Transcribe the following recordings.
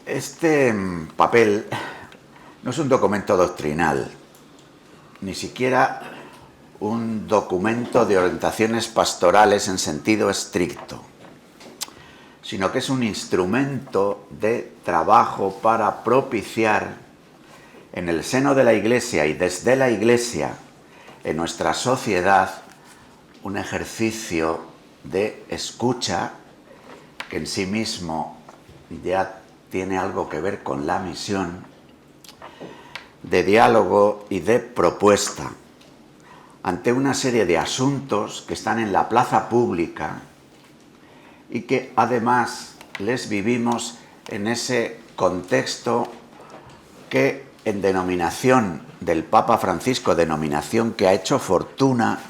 Este papel no es un documento doctrinal, ni siquiera un documento de orientaciones pastorales en sentido estricto, sino que es un instrumento de trabajo para propiciar en el seno de la Iglesia y desde la Iglesia en nuestra sociedad un ejercicio de escucha que en sí mismo ya tiene algo que ver con la misión, de diálogo y de propuesta ante una serie de asuntos que están en la plaza pública y que además les vivimos en ese contexto que en denominación del Papa Francisco, denominación que ha hecho fortuna,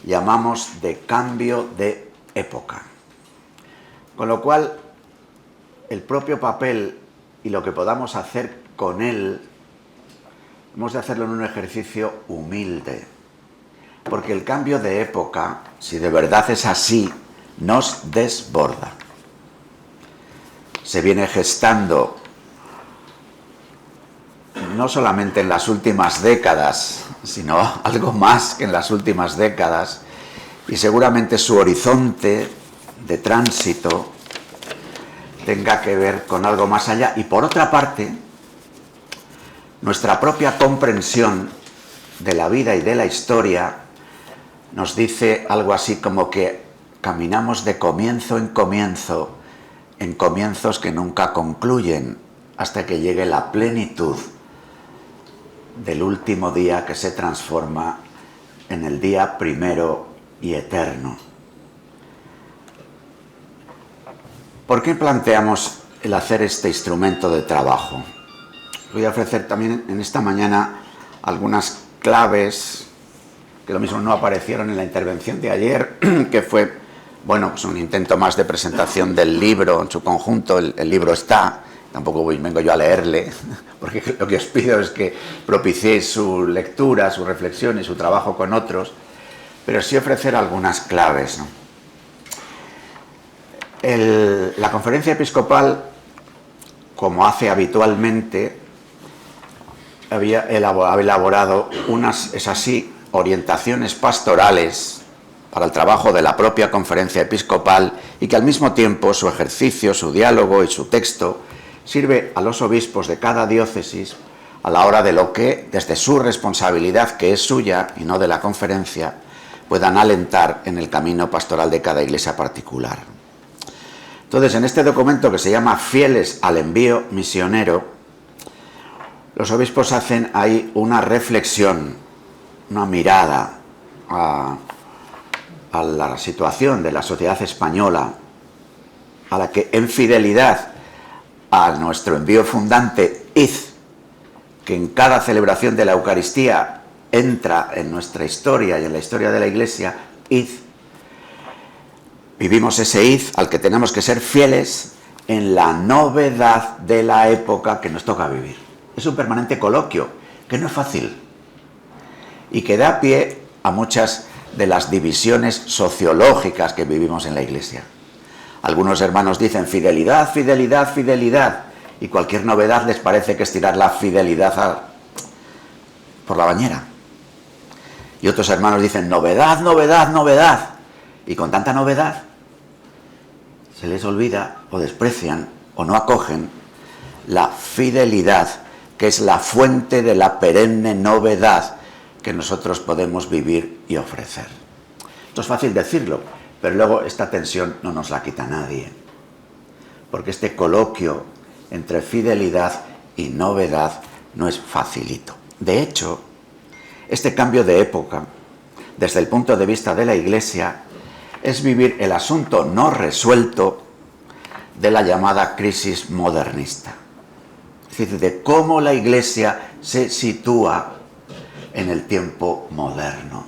llamamos de cambio de época. Con lo cual, el propio papel y lo que podamos hacer con él, hemos de hacerlo en un ejercicio humilde. Porque el cambio de época, si de verdad es así, nos desborda. Se viene gestando no solamente en las últimas décadas, sino algo más que en las últimas décadas, y seguramente su horizonte de tránsito tenga que ver con algo más allá. Y por otra parte, nuestra propia comprensión de la vida y de la historia nos dice algo así como que caminamos de comienzo en comienzos que nunca concluyen, hasta que llegue la plenitud del último día que se transforma en el día primero y eterno. ¿Por qué planteamos el hacer este instrumento de trabajo? Voy a ofrecer también en esta mañana algunas claves que lo mismo no aparecieron en la intervención de ayer, que fue, bueno, pues un intento más de presentación del libro en su conjunto. El libro está, tampoco vengo yo a leerle, porque lo que os pido es que propiciéis su lectura, su reflexión y su trabajo con otros, pero sí ofrecer algunas claves, ¿no? La conferencia episcopal, como hace habitualmente, había elaborado es así, orientaciones pastorales para el trabajo de la propia conferencia episcopal, y que al mismo tiempo su ejercicio, su diálogo y su texto sirve a los obispos de cada diócesis a la hora de lo que, desde su responsabilidad, que es suya y no de la conferencia, puedan alentar en el camino pastoral de cada iglesia particular. Entonces, en este documento que se llama Fieles al envío misionero, los obispos hacen ahí una reflexión, una mirada a la situación de la sociedad española, a la que en fidelidad a nuestro envío fundante, id, que en cada celebración de la Eucaristía entra en nuestra historia y en la historia de la Iglesia, id. Vivimos ese id al que tenemos que ser fieles en la novedad de la época que nos toca vivir. Es un permanente coloquio, que no es fácil, y que da pie a muchas de las divisiones sociológicas que vivimos en la Iglesia. Algunos hermanos dicen fidelidad, fidelidad, fidelidad, y cualquier novedad les parece que es tirar la fidelidad por la bañera. Y otros hermanos dicen novedad, novedad, novedad, y con tanta novedad se les olvida o desprecian o no acogen la fidelidad, que es la fuente de la perenne novedad que nosotros podemos vivir y ofrecer. Esto es fácil decirlo, pero luego esta tensión no nos la quita nadie, porque este coloquio entre fidelidad y novedad no es facilito. De hecho, este cambio de época, desde el punto de vista de la Iglesia, es vivir el asunto no resuelto de la llamada crisis modernista. Es decir, de cómo la Iglesia se sitúa en el tiempo moderno.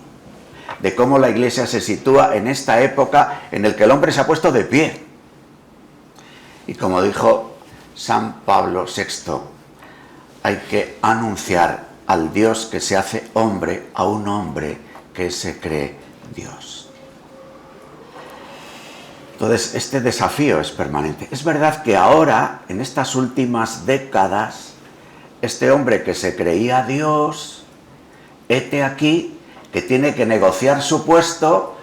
De cómo la Iglesia se sitúa en esta época en la que el hombre se ha puesto de pie. Y como dijo San Pablo VI, hay que anunciar al Dios que se hace hombre a un hombre que se cree Dios. Entonces, este desafío es permanente. Es verdad que ahora, en estas últimas décadas, este hombre que se creía Dios, hete aquí, que tiene que negociar su puesto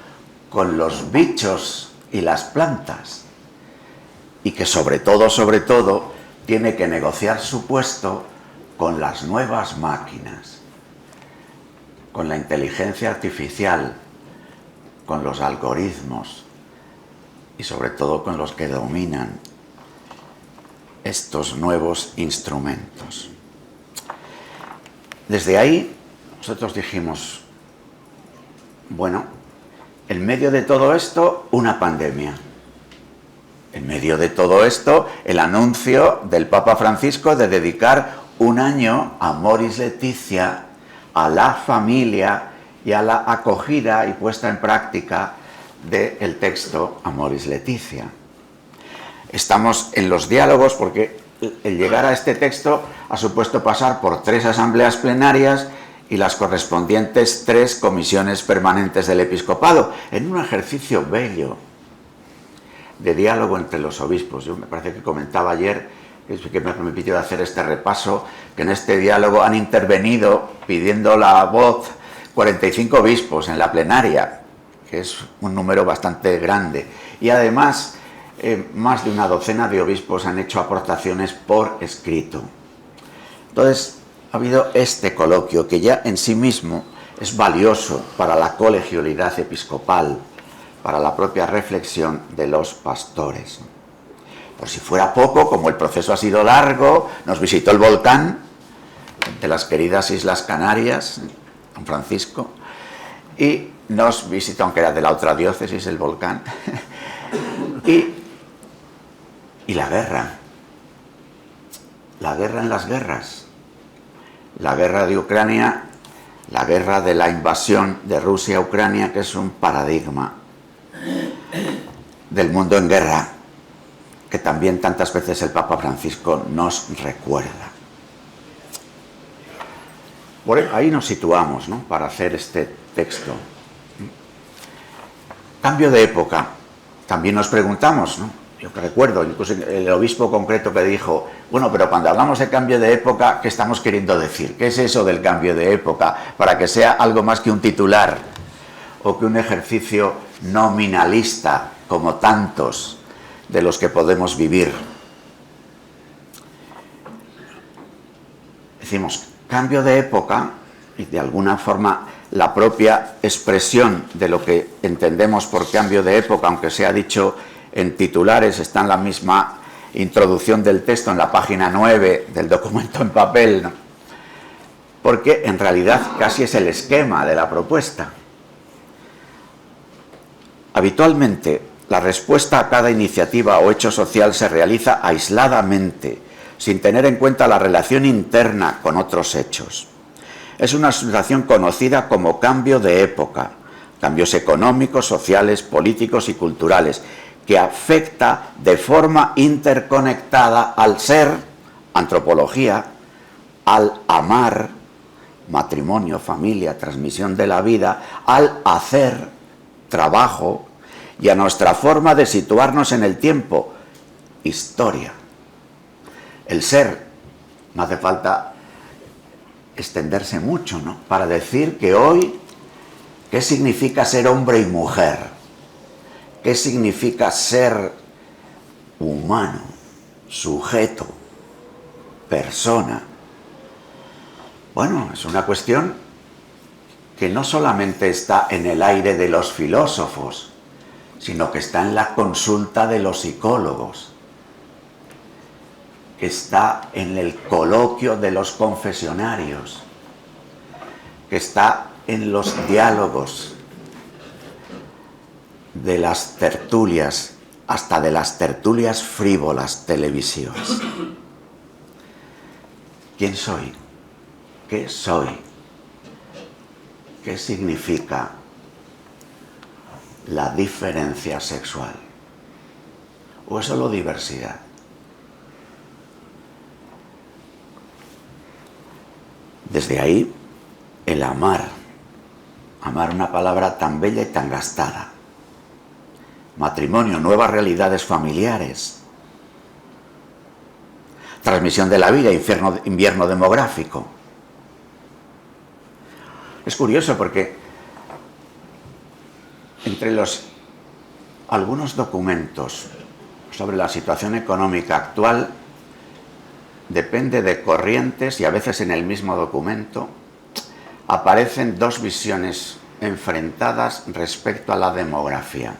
con los bichos y las plantas. Y que sobre todo, tiene que negociar su puesto con las nuevas máquinas, con la inteligencia artificial, con los algoritmos y sobre todo con los que dominan estos nuevos instrumentos. Desde ahí nosotros dijimos, bueno, en medio de todo esto, una pandemia. En medio de todo esto, el anuncio del Papa Francisco de dedicar un año a Amoris Laetitia, a la familia y a la acogida y puesta en práctica del texto Amoris Laetitia. Estamos en los diálogos porque el llegar a este texto ha supuesto pasar por 3 asambleas plenarias y las correspondientes 3 comisiones permanentes del episcopado, en un ejercicio bello de diálogo entre los obispos. Yo me parece que comentaba ayer, que me permitió hacer este repaso, que en este diálogo han intervenido pidiendo la voz 45 obispos en la plenaria, que es un número bastante grande. Y además, más de una docena de obispos han hecho aportaciones por escrito. Entonces, ha habido este coloquio que ya en sí mismo es valioso para la colegialidad episcopal, para la propia reflexión de los pastores. Por si fuera poco, como el proceso ha sido largo, nos visitó el volcán de las queridas Islas Canarias, San Francisco, y nos visitó, aunque era de la otra diócesis, el volcán, y la guerra en las guerras, la guerra de Ucrania, la guerra de la invasión de Rusia a Ucrania, que es un paradigma del mundo en guerra, que también tantas veces el Papa Francisco nos recuerda. Bueno, ahí nos situamos, ¿no?, para hacer este texto. Cambio de época. También nos preguntamos, ¿no? Yo recuerdo incluso el obispo concreto que dijo, bueno, pero cuando hablamos de cambio de época, ¿qué estamos queriendo decir? ¿Qué es eso del cambio de época? Para que sea algo más que un titular o que un ejercicio nominalista, como tantos de los que podemos vivir. Decimos, cambio de época, y de alguna forma la propia expresión de lo que entendemos por cambio de época, aunque sea dicho en titulares, está en la misma introducción del texto, en la página 9 del documento en papel, ¿no?, porque en realidad casi es el esquema de la propuesta. Habitualmente, la respuesta a cada iniciativa o hecho social se realiza aisladamente, sin tener en cuenta la relación interna con otros hechos. Es una situación conocida como cambio de época, cambios económicos, sociales, políticos y culturales, que afecta de forma interconectada al ser, antropología, al amar, matrimonio, familia, transmisión de la vida, al hacer, trabajo, y a nuestra forma de situarnos en el tiempo, historia. El ser, no hace falta extenderse mucho, ¿no?, para decir que hoy, ¿qué significa ser hombre y mujer? ¿Qué significa ser humano, sujeto, persona? Bueno, es una cuestión que no solamente está en el aire de los filósofos, sino que está en la consulta de los psicólogos, que está en el coloquio de los confesionarios, que está en los diálogos de las tertulias, hasta de las tertulias frívolas televisivas. ¿Quién soy? ¿Qué soy? ¿Qué significa la diferencia sexual? ¿O es solo diversidad? Desde ahí, el amar, una palabra tan bella y tan gastada, matrimonio, nuevas realidades familiares, transmisión de la vida, invierno demográfico. Es curioso porque entre algunos documentos sobre la situación económica actual depende de corrientes y a veces en el mismo documento aparecen dos visiones enfrentadas respecto a la demografía.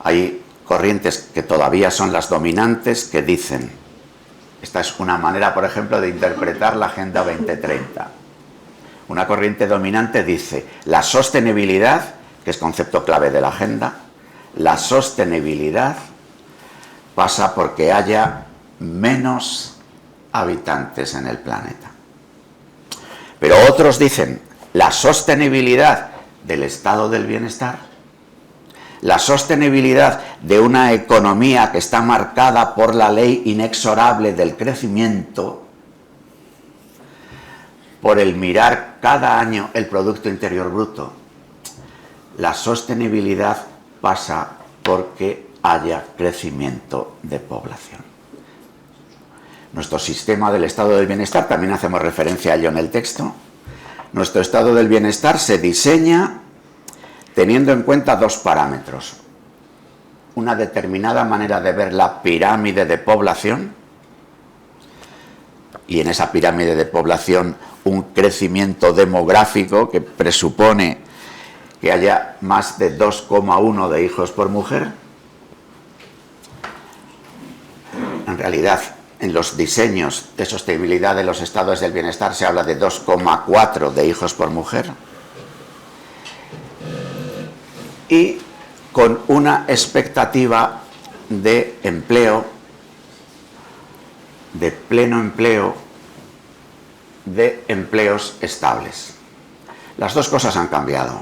Hay corrientes que todavía son las dominantes que dicen, esta es una manera, por ejemplo, de interpretar la Agenda 2030. Una corriente dominante dice, la sostenibilidad, que es concepto clave de la agenda, la sostenibilidad pasa porque haya menos habitantes en el planeta. Pero otros dicen, la sostenibilidad del estado del bienestar, la sostenibilidad de una economía que está marcada por la ley inexorable del crecimiento, por el mirar cada año el Producto Interior Bruto, la sostenibilidad pasa porque haya crecimiento de población. Nuestro sistema del estado del bienestar, también hacemos referencia a ello en el texto, nuestro estado del bienestar se diseña teniendo en cuenta dos parámetros. Una determinada manera de ver la pirámide de población, y en esa pirámide de población un crecimiento demográfico que presupone que haya más de 2,1 de hijos por mujer. En realidad, en los diseños de sostenibilidad de los estados del bienestar se habla de 2,4 de hijos por mujer. Y con una expectativa de empleo, de pleno empleo, de empleos estables. Las dos cosas han cambiado.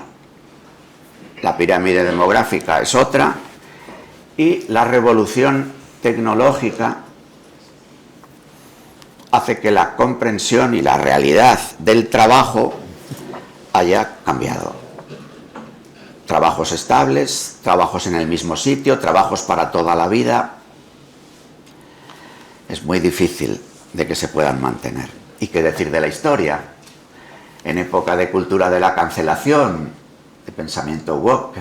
La pirámide demográfica es otra y la revolución tecnológica hace que la comprensión y la realidad del trabajo haya cambiado. Trabajos estables, trabajos en el mismo sitio, trabajos para toda la vida. Es muy difícil de que se puedan mantener. ¿Y qué decir de la historia? En época de cultura de la cancelación, de pensamiento woke,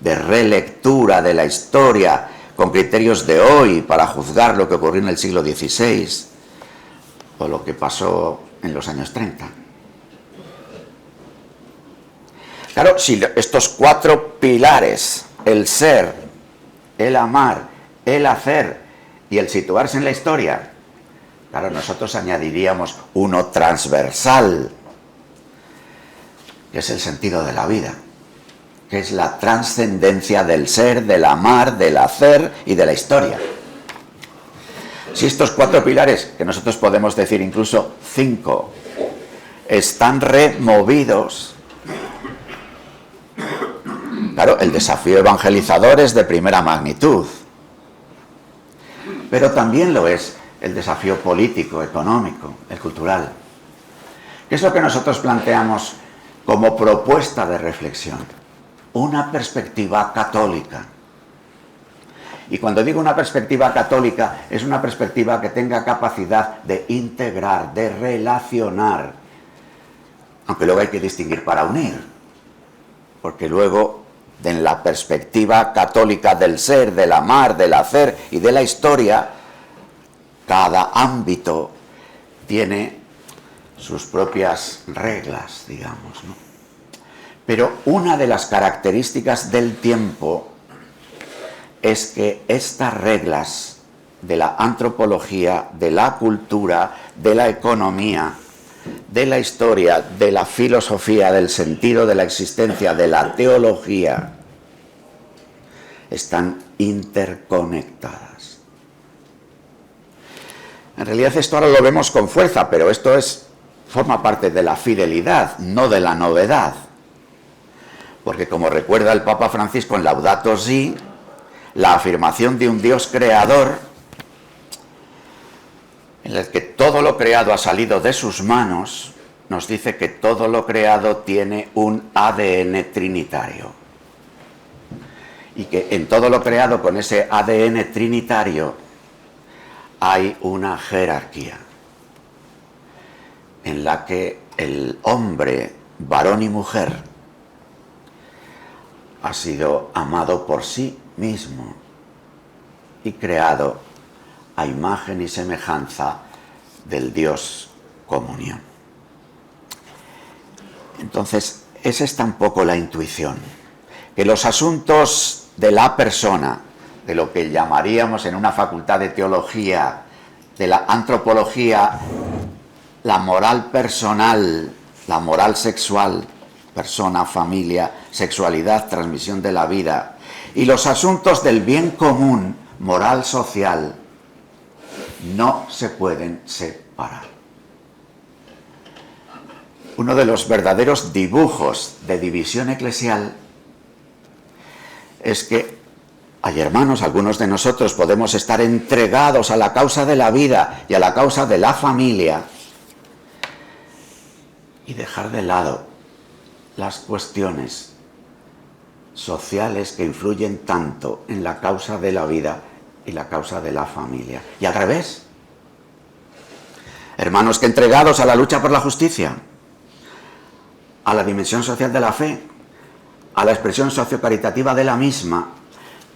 de relectura de la historia con criterios de hoy para juzgar lo que ocurrió en el siglo XVI o lo que pasó en los años 30. Claro, si estos cuatro pilares, el ser, el amar, el hacer y el situarse en la historia, claro, nosotros añadiríamos uno transversal, que es el sentido de la vida, que es la trascendencia del ser, del amar, del hacer y de la historia. Si estos cuatro pilares, que nosotros podemos decir incluso 5, están removidos, claro, el desafío evangelizador es de primera magnitud, pero también lo es el desafío político, económico, el cultural. ¿Qué es lo que nosotros planteamos como propuesta de reflexión? Una perspectiva católica. Y cuando digo una perspectiva católica, es una perspectiva que tenga capacidad de integrar, de relacionar, aunque luego hay que distinguir para unir, porque luego, en la perspectiva católica del ser, del amar, del hacer y de la historia, cada ámbito tiene sus propias reglas, digamos, ¿no? Pero una de las características del tiempo es que estas reglas de la antropología, de la cultura, de la economía, de la historia, de la filosofía, del sentido de la existencia, de la teología, están interconectadas. En realidad esto ahora lo vemos con fuerza, pero esto forma parte de la fidelidad, no de la novedad. Porque como recuerda el Papa Francisco en Laudato Si, la afirmación de un Dios creador, en el que todo lo creado ha salido de sus manos, nos dice que todo lo creado tiene un ADN trinitario. y que en todo lo creado con ese ADN trinitario hay una jerarquía en la que el hombre, varón y mujer, ha sido amado por sí mismo y creado a imagen y semejanza del Dios comunión. Entonces, esa es tampoco la intuición, que los asuntos de la persona, de lo que llamaríamos en una facultad de teología, de la antropología, la moral personal, la moral sexual, persona, familia, sexualidad, transmisión de la vida, y los asuntos del bien común, moral, social, no se pueden separar. Uno de los verdaderos dibujos de división eclesial es que hay hermanos, algunos de nosotros podemos estar entregados a la causa de la vida y a la causa de la familia y dejar de lado las cuestiones sociales que influyen tanto en la causa de la vida y la causa de la familia. Y al revés, hermanos que entregados a la lucha por la justicia, a la dimensión social de la fe, a la expresión sociocaritativa de la misma,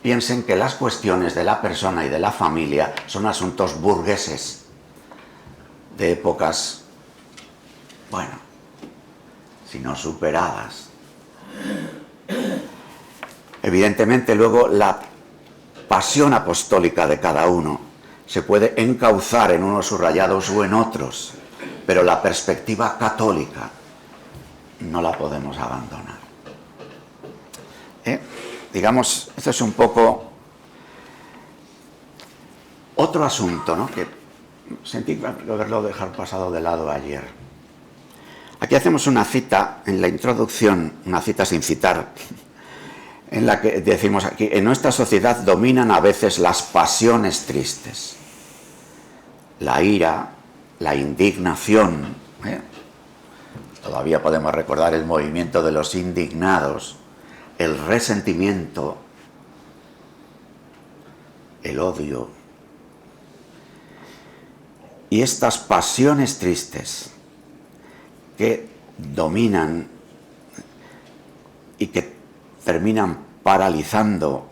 piensen que las cuestiones de la persona y de la familia son asuntos burgueses, de épocas, bueno, si no superadas. Evidentemente luego la pasión apostólica de cada uno se puede encauzar en unos subrayados o en otros, pero la perspectiva católica no la podemos abandonar. Digamos, esto es un poco otro asunto, ¿no?, que sentí haberlo dejado pasado de lado ayer. Aquí hacemos una cita en la introducción, una cita sin citar, en la que decimos aquí: en nuestra sociedad dominan a veces las pasiones tristes, la ira, la indignación, todavía podemos recordar el movimiento de los indignados, el resentimiento, el odio. Y estas pasiones tristes que dominan y que terminan paralizando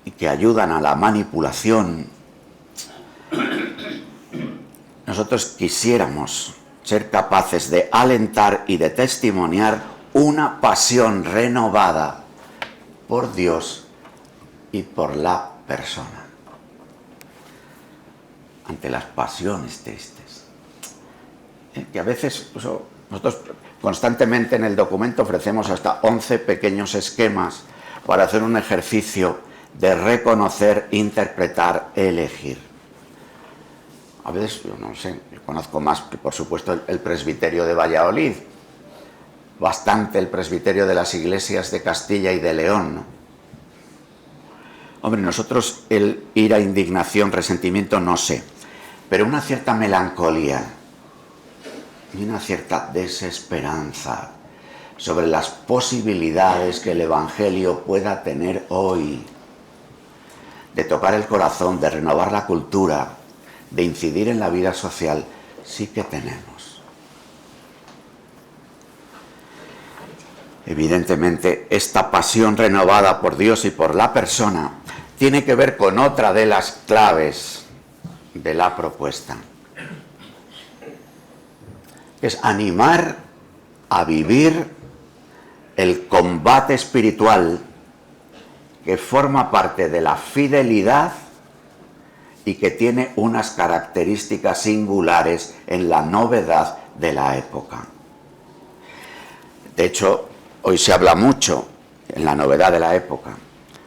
y que ayudan a la manipulación, nosotros quisiéramos ser capaces de alentar y de testimoniar una pasión renovada por Dios y por la persona ante las pasiones tristes. Que a veces nosotros constantemente en el documento ofrecemos hasta 11 pequeños esquemas para hacer un ejercicio de reconocer, interpretar, elegir. A veces, yo no sé, yo conozco más que por supuesto el presbiterio de Valladolid, bastante el presbiterio de las iglesias de Castilla y de León, ¿no? Hombre, nosotros el ira, indignación, resentimiento, no sé, pero una cierta melancolía y una cierta desesperanza sobre las posibilidades que el Evangelio pueda tener hoy de tocar el corazón, de renovar la cultura, de incidir en la vida social, sí que tenemos. Evidentemente, esta pasión renovada por Dios y por la persona tiene que ver con otra de las claves de la propuesta. Es animar a vivir el combate espiritual que forma parte de la fidelidad y que tiene unas características singulares en la novedad de la época. De hecho, hoy se habla mucho, en la novedad de la época,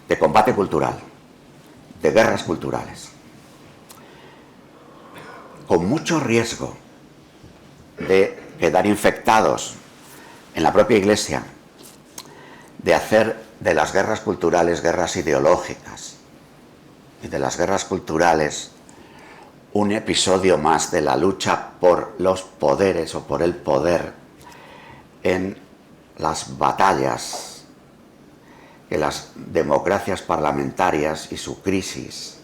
de combate cultural, de guerras culturales, con mucho riesgo de quedar infectados en la propia Iglesia, de hacer de las guerras culturales guerras ideológicas y de las guerras culturales un episodio más de la lucha por los poderes o por el poder en las batallas que las democracias parlamentarias y su crisis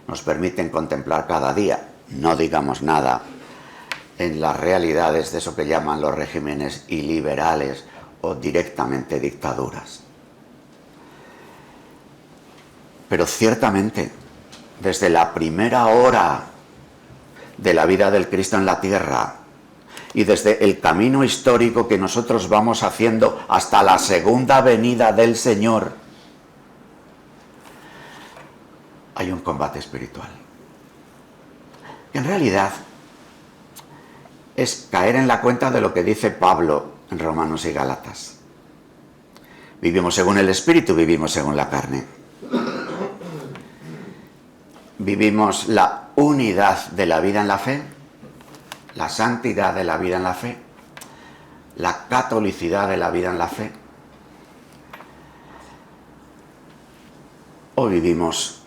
nos permiten contemplar cada día, no digamos nada, en las realidades de eso que llaman los regímenes iliberales o directamente dictaduras. Pero ciertamente, desde la primera hora de la vida del Cristo en la tierra y desde el camino histórico que nosotros vamos haciendo hasta la segunda venida del Señor, hay un combate espiritual. En realidad, es caer en la cuenta de lo que dice Pablo en Romanos y Gálatas. Vivimos según el Espíritu, vivimos según la carne. Vivimos la unidad de la vida en la fe, la santidad de la vida en la fe, la catolicidad de la vida en la fe. O vivimos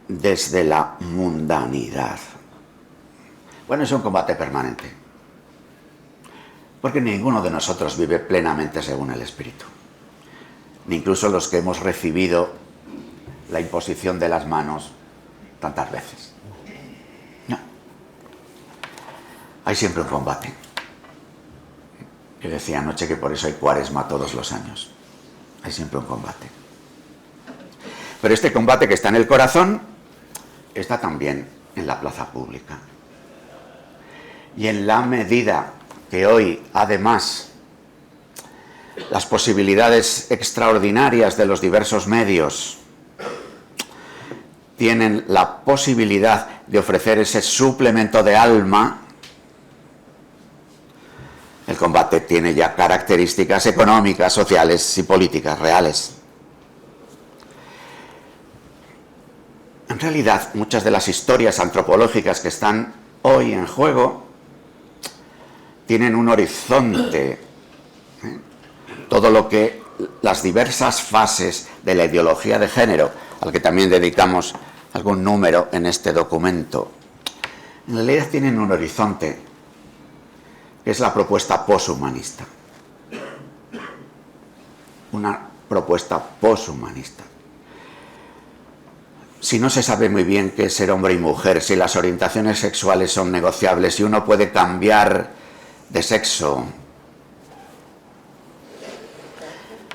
desde la mundanidad. Bueno, es un combate permanente, porque ninguno de nosotros vive plenamente según el Espíritu, ni incluso los que hemos recibido la imposición de las manos tantas veces. No. Hay siempre un combate. Yo decía anoche que por eso hay Cuaresma todos los años. Hay siempre un combate. Pero este combate que está en el corazón está también en la plaza pública. Y en la medida que hoy, además, las posibilidades extraordinarias de los diversos medios tienen la posibilidad de ofrecer ese suplemento de alma, el combate tiene ya características económicas, sociales y políticas reales. En realidad, muchas de las historias antropológicas que están hoy en juego tienen un horizonte. Todo lo que las diversas fases de la ideología de género, al que también dedicamos algún número en este documento, en realidad tienen un horizonte, que es la propuesta poshumanista. Una propuesta poshumanista. Si no se sabe muy bien qué es ser hombre y mujer, si las orientaciones sexuales son negociables, si uno puede cambiar de sexo,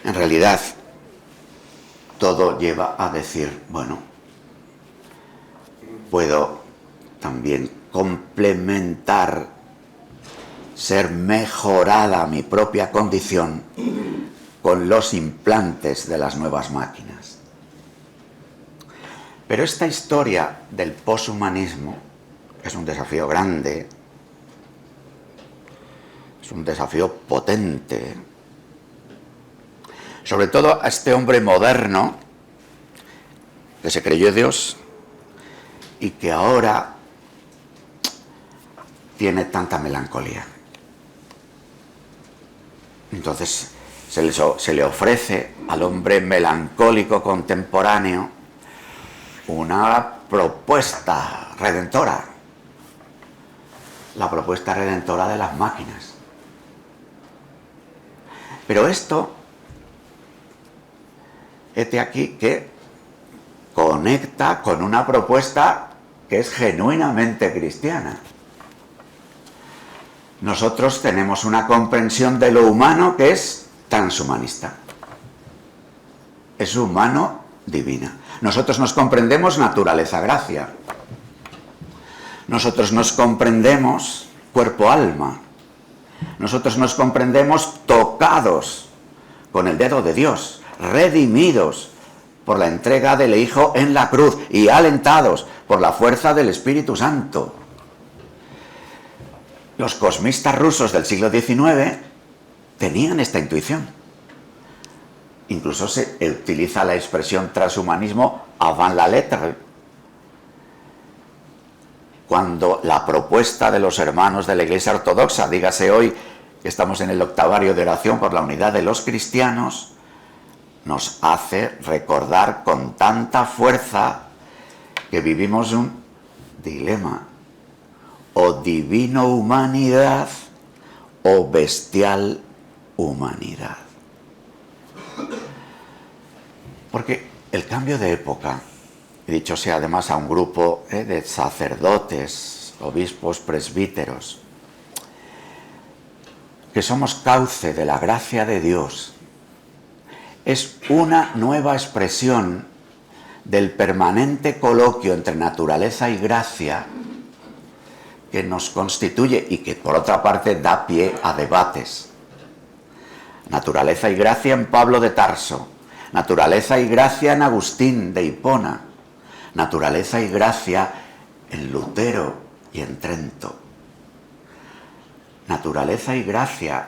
en realidad todo lleva a decir, bueno, puedo también complementar, ser mejorada mi propia condición con los implantes de las nuevas máquinas. Pero esta historia del poshumanismo es un desafío grande, es un desafío potente, sobre todo a este hombre moderno que se creyó Dios y que ahora tiene tanta melancolía. Entonces se le ofrece al hombre melancólico contemporáneo una propuesta redentora, la propuesta redentora de las máquinas. Pero esto, hete aquí que conecta con una propuesta que es genuinamente cristiana. Nosotros tenemos una comprensión de lo humano que es transhumanista. Es humano divina. Nosotros nos comprendemos naturaleza-gracia. Nosotros nos comprendemos cuerpo-alma. Nosotros nos comprendemos tocados con el dedo de Dios, redimidos por la entrega del Hijo en la cruz y alentados por la fuerza del Espíritu Santo. Los cosmistas rusos del siglo XIX tenían esta intuición. Incluso se utiliza la expresión transhumanismo avant la lettre, cuando la propuesta de los hermanos de la Iglesia Ortodoxa, dígase hoy que estamos en el octavario de oración por la unidad de los cristianos, nos hace recordar con tanta fuerza que vivimos un dilema: o divino humanidad o bestial humanidad. Porque el cambio de época, he dicho sea además a un grupo de sacerdotes, obispos, presbíteros, que somos cauce de la gracia de Dios, es una nueva expresión del permanente coloquio entre naturaleza y gracia que nos constituye y que por otra parte da pie a debates. Naturaleza y gracia en Pablo de Tarso, naturaleza y gracia en Agustín de Hipona, naturaleza y gracia en Lutero y en Trento, naturaleza y gracia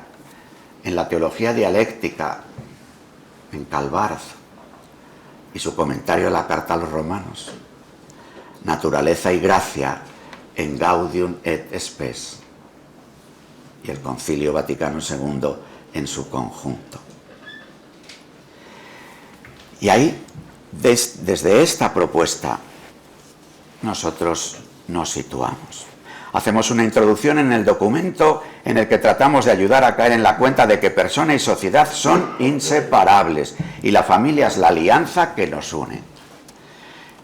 en la teología dialéctica en Calvarz y su comentario a la carta a los romanos, naturaleza y gracia en Gaudium et Spes y el Concilio Vaticano II en su conjunto. Y ahí, desde esta propuesta, nosotros nos situamos. Hacemos una introducción en el documento en el que tratamos de ayudar a caer en la cuenta de que persona y sociedad son inseparables y la familia es la alianza que nos une.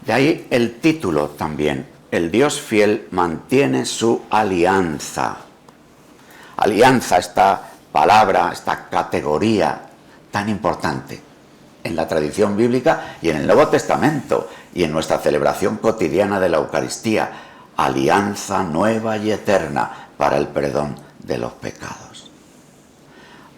De ahí el título también, el Dios fiel mantiene su alianza. Alianza, esta palabra, esta categoría tan importante en la tradición bíblica y en el Nuevo Testamento y en nuestra celebración cotidiana de la Eucaristía. Alianza nueva y eterna para el perdón de los pecados.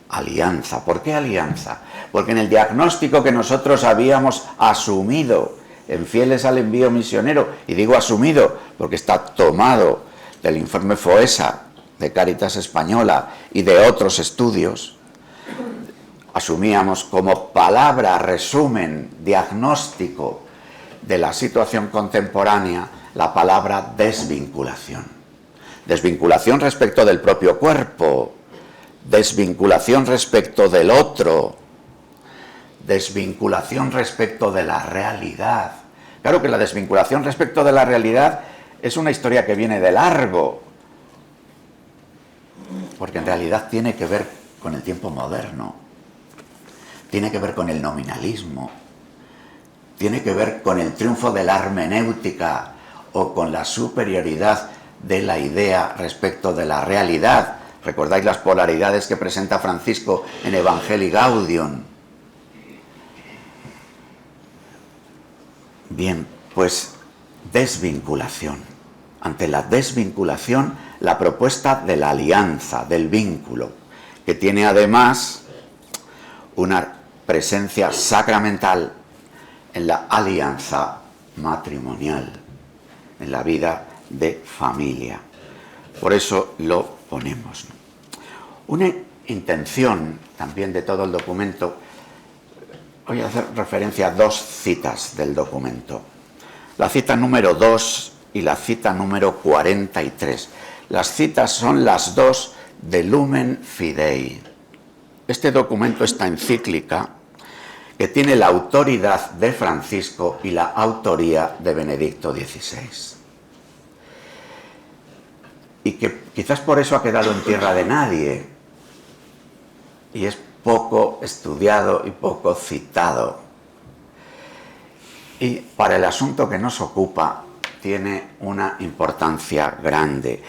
Alianza. ¿Por qué alianza? Porque en el diagnóstico que nosotros habíamos asumido en Fieles al Envío Misionero, y digo asumido porque está tomado del informe FOESA de Cáritas Española y de otros estudios, asumíamos como palabra, resumen, diagnóstico de la situación contemporánea, la palabra desvinculación. Desvinculación respecto del propio cuerpo, desvinculación respecto del otro, desvinculación respecto de la realidad. Claro que la desvinculación respecto de la realidad es una historia que viene de largo, porque en realidad tiene que ver con el tiempo moderno, tiene que ver con el nominalismo, tiene que ver con el triunfo de la hermenéutica o con la superioridad de la idea respecto de la realidad. ¿Recordáis las polaridades que presenta Francisco en Evangelii Gaudium? Bien, pues desvinculación. Ante la desvinculación, la propuesta de la alianza, del vínculo, que tiene además una presencia sacramental en la alianza matrimonial, en la vida de familia. Por eso lo ponemos. Una intención también de todo el documento, voy a hacer referencia a dos citas del documento. La cita número 2 y la cita número 43. Las citas son las dos de Lumen Fidei. Este documento, esta encíclica, que tiene la autoridad de Francisco y la autoría de Benedicto XVI. Y que quizás por eso ha quedado en tierra de nadie, y es poco estudiado y poco citado. Y para el asunto que nos ocupa, tiene una importancia grande.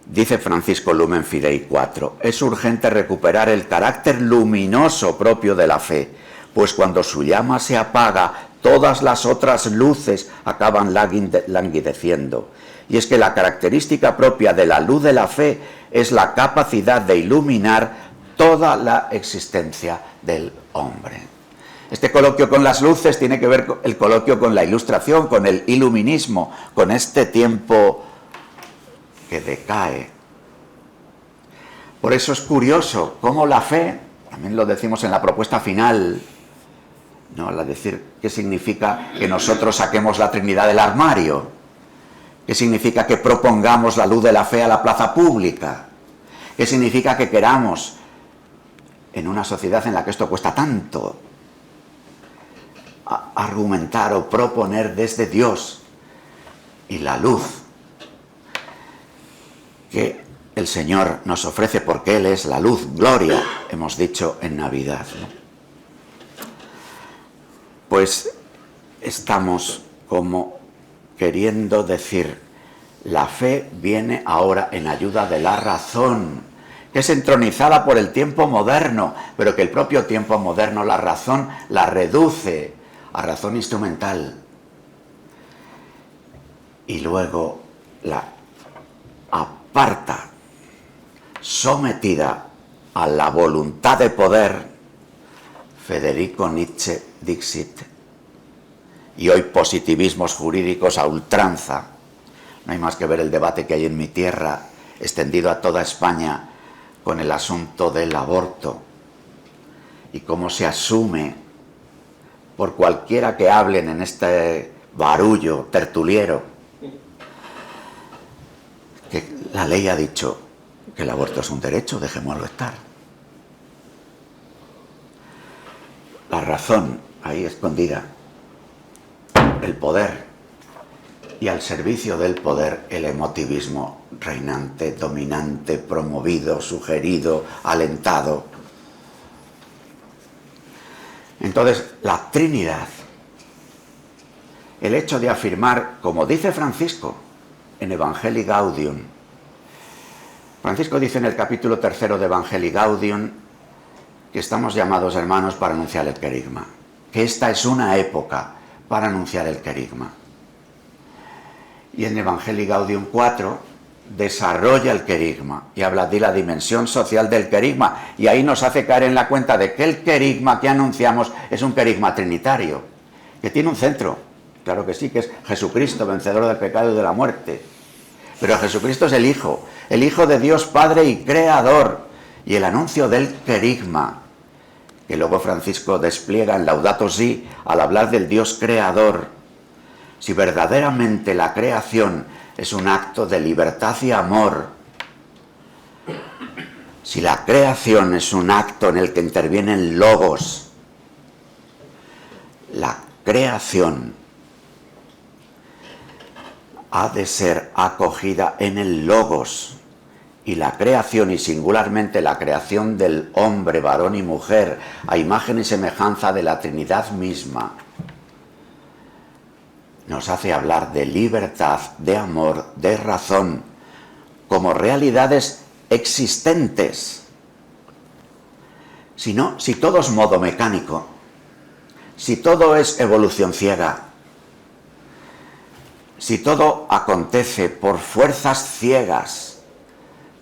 Dice Francisco Lumen Fidei 4, es urgente recuperar el carácter luminoso propio de la fe, pues cuando su llama se apaga, todas las otras luces acaban languideciendo. Y es que la característica propia de la luz de la fe es la capacidad de iluminar toda la existencia del hombre. Este coloquio con las luces tiene que ver con el coloquio con la ilustración, con el iluminismo, con este tiempo que decae. Por eso es curioso cómo la fe, también lo decimos en la propuesta final, ¿no? Al decir qué significa que nosotros saquemos la Trinidad del armario, qué significa que propongamos la luz de la fe a la plaza pública, qué significa que queramos, en una sociedad en la que esto cuesta tanto, argumentar o proponer desde Dios y la luz que el Señor nos ofrece, porque Él es la luz, gloria, hemos dicho en Navidad, ¿no? pues estamos como queriendo decir, la fe viene ahora en ayuda de la razón, que es entronizada por el tiempo moderno, pero que el propio tiempo moderno, la razón, la reduce a razón instrumental. Y luego la aparta, sometida a la voluntad de poder. Federico Nietzsche dixit. Y hoy positivismos jurídicos a ultranza. No hay más que ver el debate que hay en mi tierra, extendido a toda España, con el asunto del aborto. Y cómo se asume por cualquiera que hablen en este barullo tertuliero, que la ley ha dicho que el aborto es un derecho, dejémoslo estar. La razón ahí escondida, el poder, y al servicio del poder el emotivismo reinante, dominante, promovido, sugerido, alentado. Entonces, la Trinidad, el hecho de afirmar, como dice Francisco en Evangelii Gaudium, Francisco dice en el capítulo 3 de Evangelii Gaudium que estamos llamados, hermanos, para anunciar el querigma, que esta es una época para anunciar el querigma. Y en Evangelii Gaudium 4 desarrolla el querigma y habla de la dimensión social del querigma, y ahí nos hace caer en la cuenta de que el querigma que anunciamos es un querigma trinitario, que tiene un centro, claro que sí, que es Jesucristo, vencedor del pecado y de la muerte. Pero Jesucristo es el Hijo de Dios Padre y Creador, y el anuncio del querigma, que luego Francisco despliega en Laudato Si al hablar del Dios Creador. Si verdaderamente la creación es un acto de libertad y amor, si la creación es un acto en el que intervienen logos, la creación ha de ser acogida en el logos, y la creación, y singularmente la creación del hombre, varón y mujer, a imagen y semejanza de la Trinidad misma, nos hace hablar de libertad, de amor, de razón, como realidades existentes. Si no, si todo es modo mecánico, si todo es evolución ciega, si todo acontece por fuerzas ciegas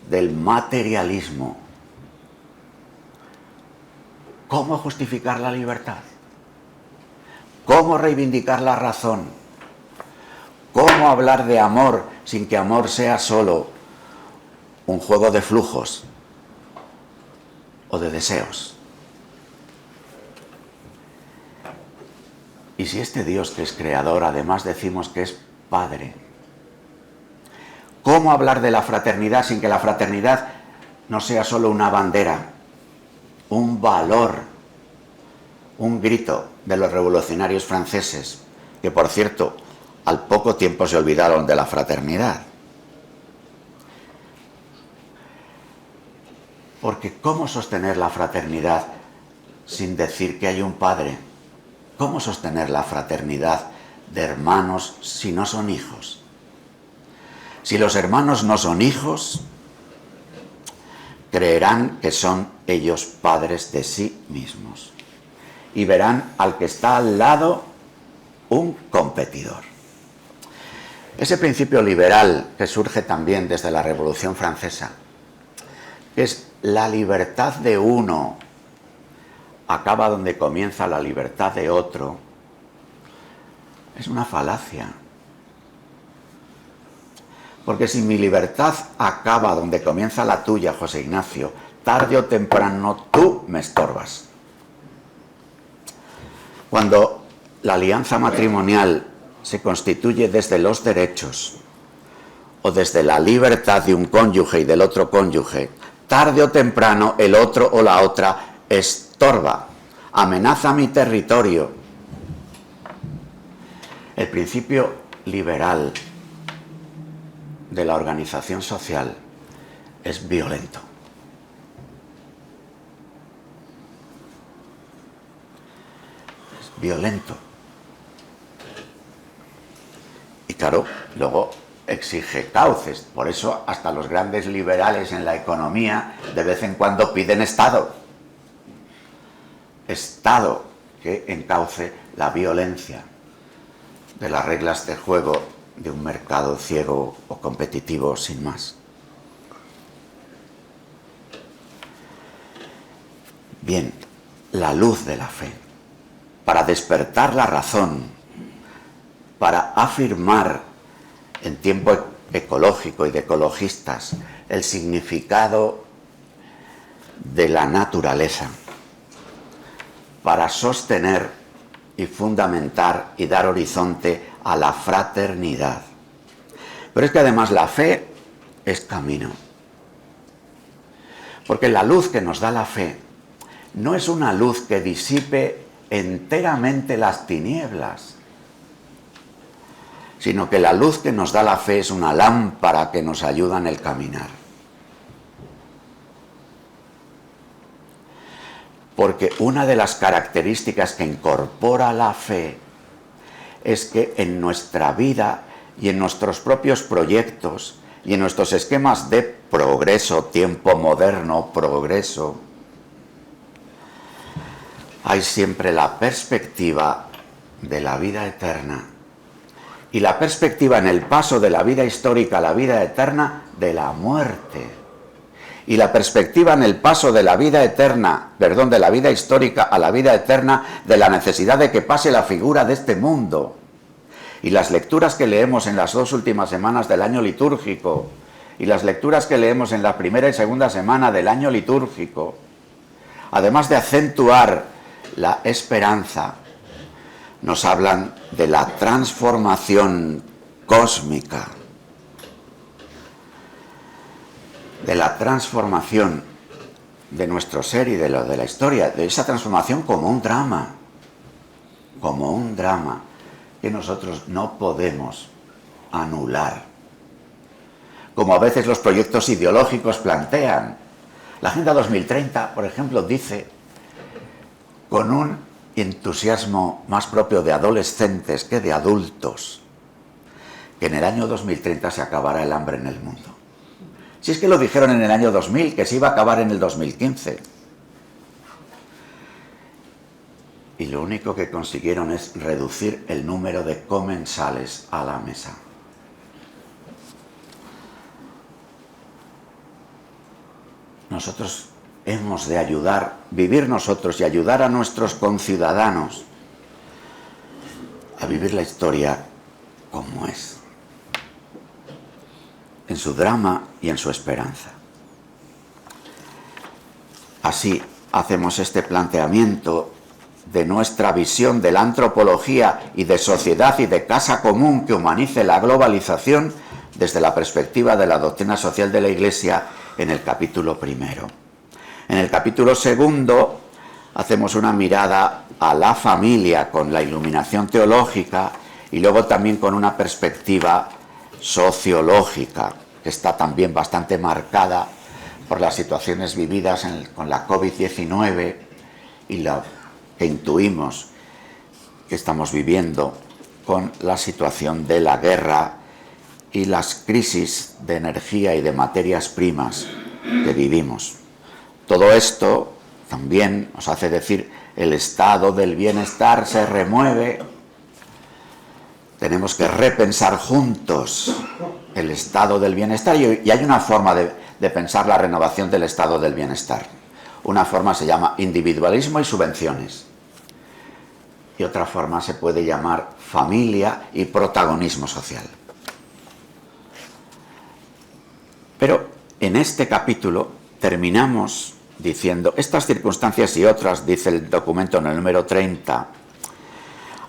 del materialismo, ¿cómo justificar la libertad? ¿Cómo reivindicar la razón? ¿Cómo hablar de amor sin que amor sea solo un juego de flujos o de deseos? Y si este Dios que es creador, además decimos que es Padre, ¿cómo hablar de la fraternidad sin que la fraternidad no sea solo una bandera, un valor, un grito de los revolucionarios franceses, que por cierto, al poco tiempo se olvidaron de la fraternidad? Porque ¿cómo sostener la fraternidad sin decir que hay un Padre? ¿Cómo sostener la fraternidad de hermanos si no son hijos? Si los hermanos no son hijos, creerán que son ellos padres de sí mismos y verán al que está al lado un competidor. Ese principio liberal que surge también desde la Revolución Francesa, que es la libertad de uno acaba donde comienza la libertad de otro, es una falacia. Porque si mi libertad acaba donde comienza la tuya, José Ignacio, tarde o temprano tú me estorbas. Cuando la alianza matrimonial se constituye desde los derechos o desde la libertad de un cónyuge y del otro cónyuge, tarde o temprano el otro o la otra estorba, amenaza mi territorio. El principio liberal de la organización social es violento. Es violento. claro, luego exige cauces. Por eso hasta los grandes liberales en la economía de vez en cuando piden Estado. Estado que encauce la violencia de las reglas de juego de un mercado ciego o competitivo sin más. Bien, la luz de la fe, para despertar la razón, para afirmar en tiempo ecológico y de ecologistas el significado de la naturaleza, para sostener y fundamentar y dar horizonte a la fraternidad. Pero es que además la fe es camino, porque la luz que nos da la fe no es una luz que disipe enteramente las tinieblas, sino que la luz que nos da la fe es una lámpara que nos ayuda en el caminar. Porque una de las características que incorpora la fe es que en nuestra vida y en nuestros propios proyectos y en nuestros esquemas de progreso, tiempo moderno, progreso, hay siempre la perspectiva de la vida eterna y la perspectiva en el paso de la vida histórica a la vida eterna de la muerte. Y la perspectiva en el paso de la vida eterna, de la vida histórica a la vida eterna, de la necesidad de que pase la figura de este mundo. Y las lecturas que leemos en las 2 últimas semanas del año litúrgico, y las lecturas que leemos en la primera y segunda semana del año litúrgico, además de acentuar la esperanza, nos hablan de la transformación cósmica, de la transformación de nuestro ser y de lo de la historia, de esa transformación como un drama que nosotros no podemos anular, como a veces los proyectos ideológicos plantean. La Agenda 2030, por ejemplo, dice, con un entusiasmo más propio de adolescentes que de adultos, que en el año 2030 se acabará el hambre en el mundo. Si es que lo dijeron en el año 2000, que se iba a acabar en el 2015. Y lo único que consiguieron es reducir el número de comensales a la mesa. Nosotros hemos de vivir nosotros y ayudar a nuestros conciudadanos a vivir la historia como es, en su drama y en su esperanza. Así hacemos este planteamiento de nuestra visión de la antropología y de sociedad y de casa común que humanice la globalización desde la perspectiva de la doctrina social de la Iglesia en el capítulo primero. En el capítulo segundo hacemos una mirada a la familia con la iluminación teológica y luego también con una perspectiva sociológica, que está también bastante marcada por las situaciones vividas con la COVID-19 y lo que intuimos que estamos viviendo con la situación de la guerra y las crisis de energía y de materias primas que vivimos. Todo esto también nos hace decir el estado del bienestar se remueve. Tenemos que repensar juntos el estado del bienestar y hay una forma de pensar la renovación del estado del bienestar. Una forma se llama individualismo y subvenciones. Y otra forma se puede llamar familia y protagonismo social. Pero en este capítulo terminamos diciendo, estas circunstancias y otras, dice el documento en el número 30,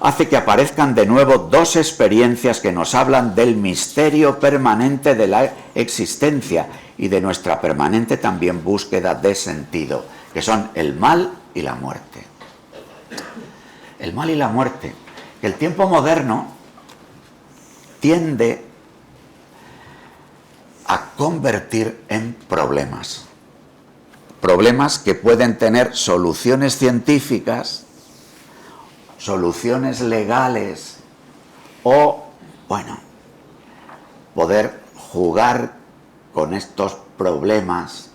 hace que aparezcan de nuevo 2 experiencias que nos hablan del misterio permanente de la existencia y de nuestra permanente también búsqueda de sentido, que son el mal y la muerte. El mal y la muerte, que el tiempo moderno tiende a convertir en problemas. Problemas que pueden tener soluciones científicas, soluciones legales o, poder jugar con estos problemas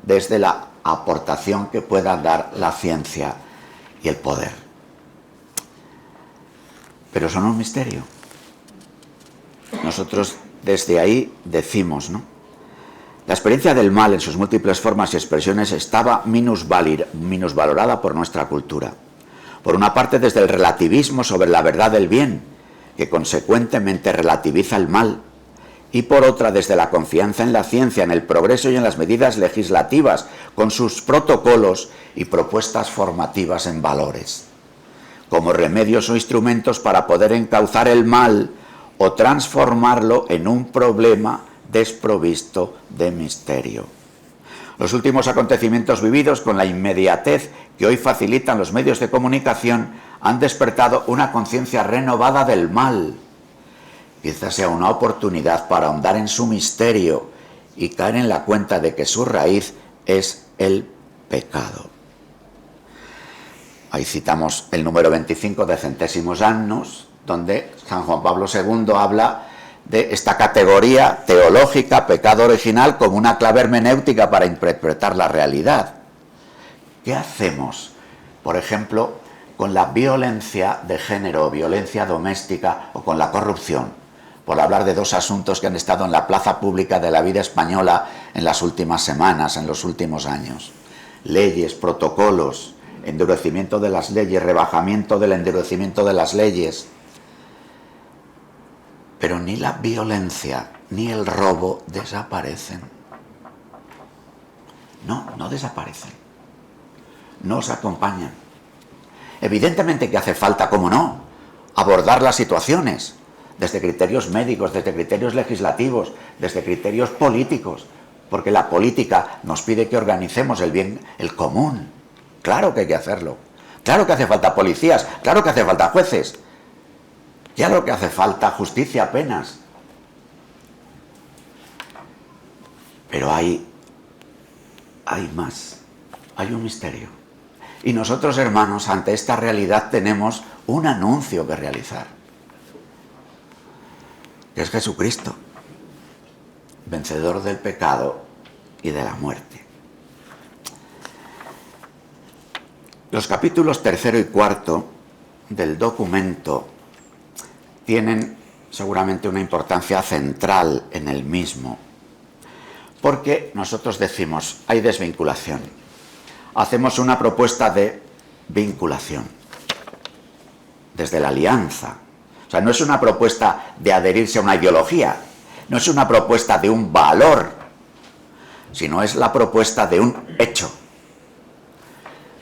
desde la aportación que pueda dar la ciencia y el poder. Pero son un misterio. Nosotros desde ahí decimos, ¿no? La experiencia del mal en sus múltiples formas y expresiones estaba minusvalorada por nuestra cultura. Por una parte, desde el relativismo sobre la verdad del bien, que consecuentemente relativiza el mal, y por otra, desde la confianza en la ciencia, en el progreso y en las medidas legislativas, con sus protocolos y propuestas formativas en valores, como remedios o instrumentos para poder encauzar el mal o transformarlo en un problema desprovisto de misterio. Los últimos acontecimientos vividos con la inmediatez que hoy facilitan los medios de comunicación han despertado una conciencia renovada del mal. Quizás sea una oportunidad para ahondar en su misterio y caer en la cuenta de que su raíz es el pecado. Ahí citamos el número 25 de Centésimos Annus, donde San Juan Pablo II habla de esta categoría teológica, pecado original, como una clave hermenéutica para interpretar la realidad. ¿Qué hacemos, por ejemplo, con la violencia de género, violencia doméstica o con la corrupción? Por hablar de dos asuntos que han estado en la plaza pública de la vida española en las últimas semanas, en los últimos años. Leyes, protocolos, endurecimiento de las leyes, rebajamiento del endurecimiento de las leyes. Pero ni la violencia ni el robo desaparecen. No desaparecen. Nos acompañan. Evidentemente que hace falta, ¿cómo no?, abordar las situaciones desde criterios médicos, desde criterios legislativos, desde criterios políticos, porque la política nos pide que organicemos el bien, el común. Claro que hay que hacerlo. Claro que hace falta policías, claro que hace falta jueces. Claro que hace falta justicia, penas. Pero hay más, hay un misterio. Y nosotros, hermanos, ante esta realidad tenemos un anuncio que realizar, que es Jesucristo, vencedor del pecado y de la muerte. Los capítulos 3 y 4 del documento tienen seguramente una importancia central en el mismo, porque nosotros decimos, hay desvinculación. Hacemos una propuesta de vinculación desde la alianza. O sea, no es una propuesta de adherirse a una ideología, no es una propuesta de un valor, sino es la propuesta de un hecho.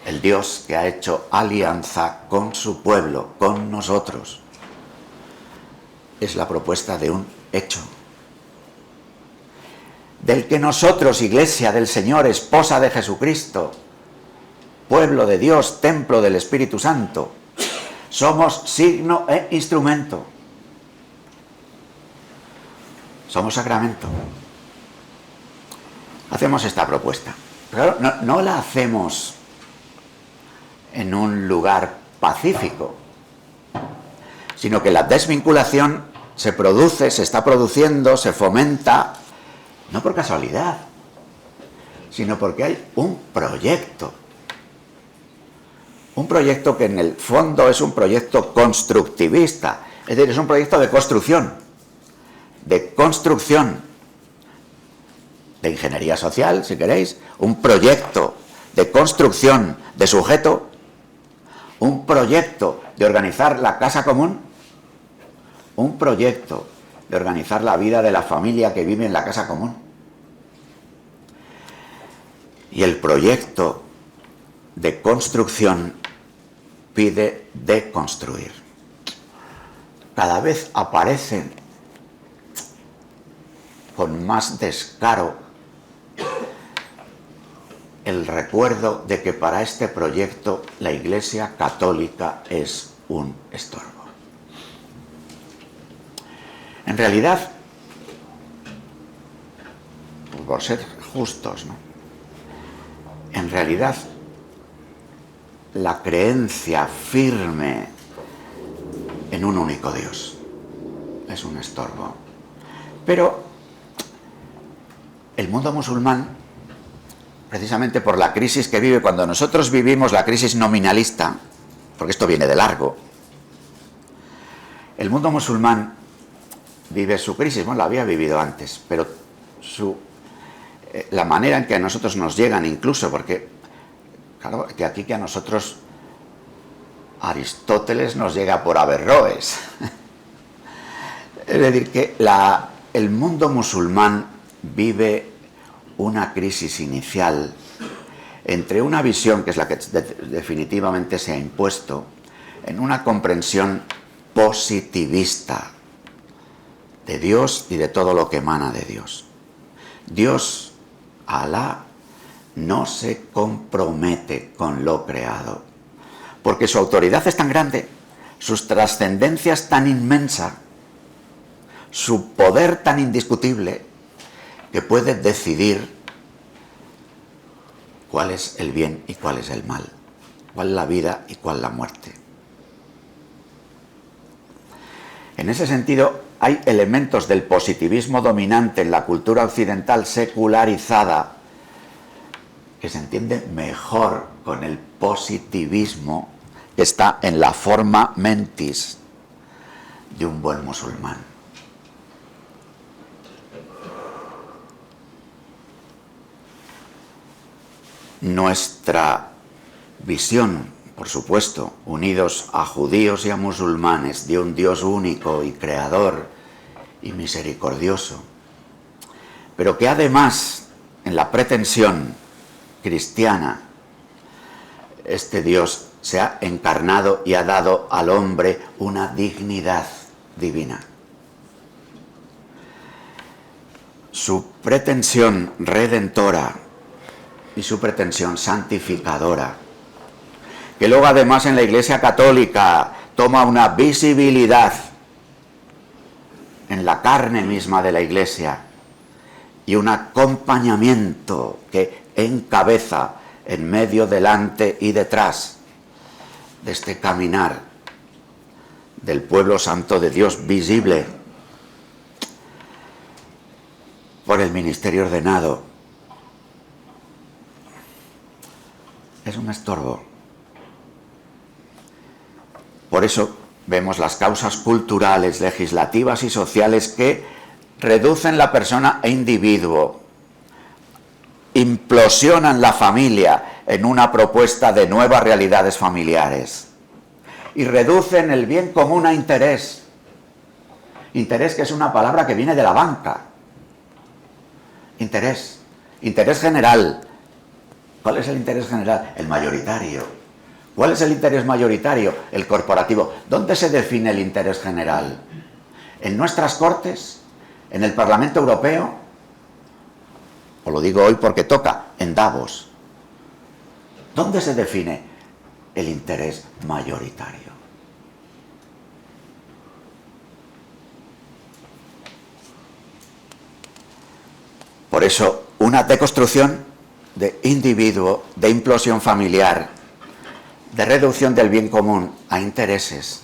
El Dios que ha hecho alianza con su pueblo, con nosotros, es la propuesta de un hecho, del que nosotros, Iglesia del Señor, esposa de Jesucristo, pueblo de Dios, templo del Espíritu Santo, somos signo e instrumento. Somos sacramento. Hacemos esta propuesta. Pero no la hacemos en un lugar pacífico, sino que la desvinculación se produce, se está produciendo, se fomenta, no por casualidad, sino porque hay un proyecto. Un proyecto que en el fondo es un proyecto constructivista, es decir, es un proyecto de construcción, de ingeniería social, si queréis, un proyecto de construcción de sujeto, un proyecto de organizar la casa común, un proyecto de organizar la vida de la familia que vive en la casa común. Y el proyecto de construcción pide deconstruir. Cada vez aparecen con más descaro el recuerdo de que para este proyecto la Iglesia Católica es un estorbo. En realidad, por ser justos, ¿no?, en realidad la creencia firme en un único Dios es un estorbo. Pero el mundo musulmán, precisamente por la crisis que vive, cuando nosotros vivimos la crisis nominalista, porque esto viene de largo, el mundo musulmán vive su crisis, bueno, la había vivido antes, pero la manera en que a nosotros nos llegan incluso, porque claro, que aquí que a nosotros Aristóteles nos llega por Averroes. Es decir, que el mundo musulmán vive una crisis inicial entre una visión, que es la que definitivamente se ha impuesto, en una comprensión positivista de Dios y de todo lo que emana de Dios. Dios, Alá, no se compromete con lo creado, porque su autoridad es tan grande, su trascendencia es tan inmensa, su poder tan indiscutible, que puede decidir cuál es el bien y cuál es el mal, cuál es la vida y cuál la muerte. En ese sentido, hay elementos del positivismo dominante en la cultura occidental secularizada que se entiende mejor con el positivismo que está en la forma mentis de un buen musulmán. Nuestra visión, por supuesto, unidos a judíos y a musulmanes, de un Dios único y creador y misericordioso, pero que además, en la pretensión cristiana, este Dios se ha encarnado y ha dado al hombre una dignidad divina. Su pretensión redentora y su pretensión santificadora, que luego además en la Iglesia Católica toma una visibilidad en la carne misma de la Iglesia y un acompañamiento que encabeza en medio, delante y detrás de este caminar del pueblo santo de Dios visible por el ministerio ordenado. Es un estorbo. Por eso vemos las causas culturales, legislativas y sociales que reducen la persona e individuo, implosionan la familia en una propuesta de nuevas realidades familiares y reducen el bien común a interés. Interés, que es una palabra que viene de la banca. Interés general. ¿Cuál es el interés general? El mayoritario. ¿Cuál es el interés mayoritario? El corporativo. ¿Dónde se define el interés general? ¿En nuestras Cortes? ¿En el Parlamento Europeo? Os lo digo hoy porque toca, en Davos. ¿Dónde se define el interés mayoritario? Por eso, una deconstrucción de individuo, de implosión familiar, de reducción del bien común a intereses,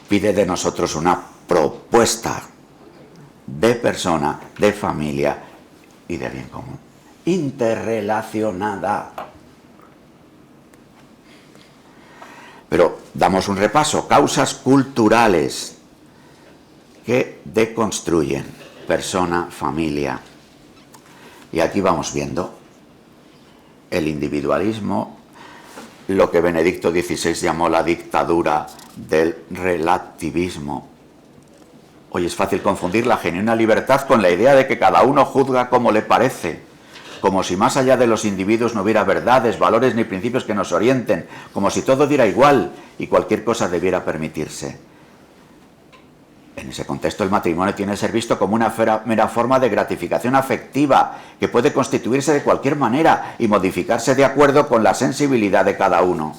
pide de nosotros una propuesta de persona, de familia y de bien común, interrelacionada. Pero damos un repaso: causas culturales que deconstruyen persona, familia. Y aquí vamos viendo el individualismo, lo que Benedicto XVI llamó la dictadura del relativismo. Hoy es fácil confundir la genuina libertad con la idea de que cada uno juzga como le parece, como si más allá de los individuos no hubiera verdades, valores ni principios que nos orienten, como si todo diera igual y cualquier cosa debiera permitirse. En ese contexto, el matrimonio tiene que ser visto como una mera forma de gratificación afectiva que puede constituirse de cualquier manera y modificarse de acuerdo con la sensibilidad de cada uno.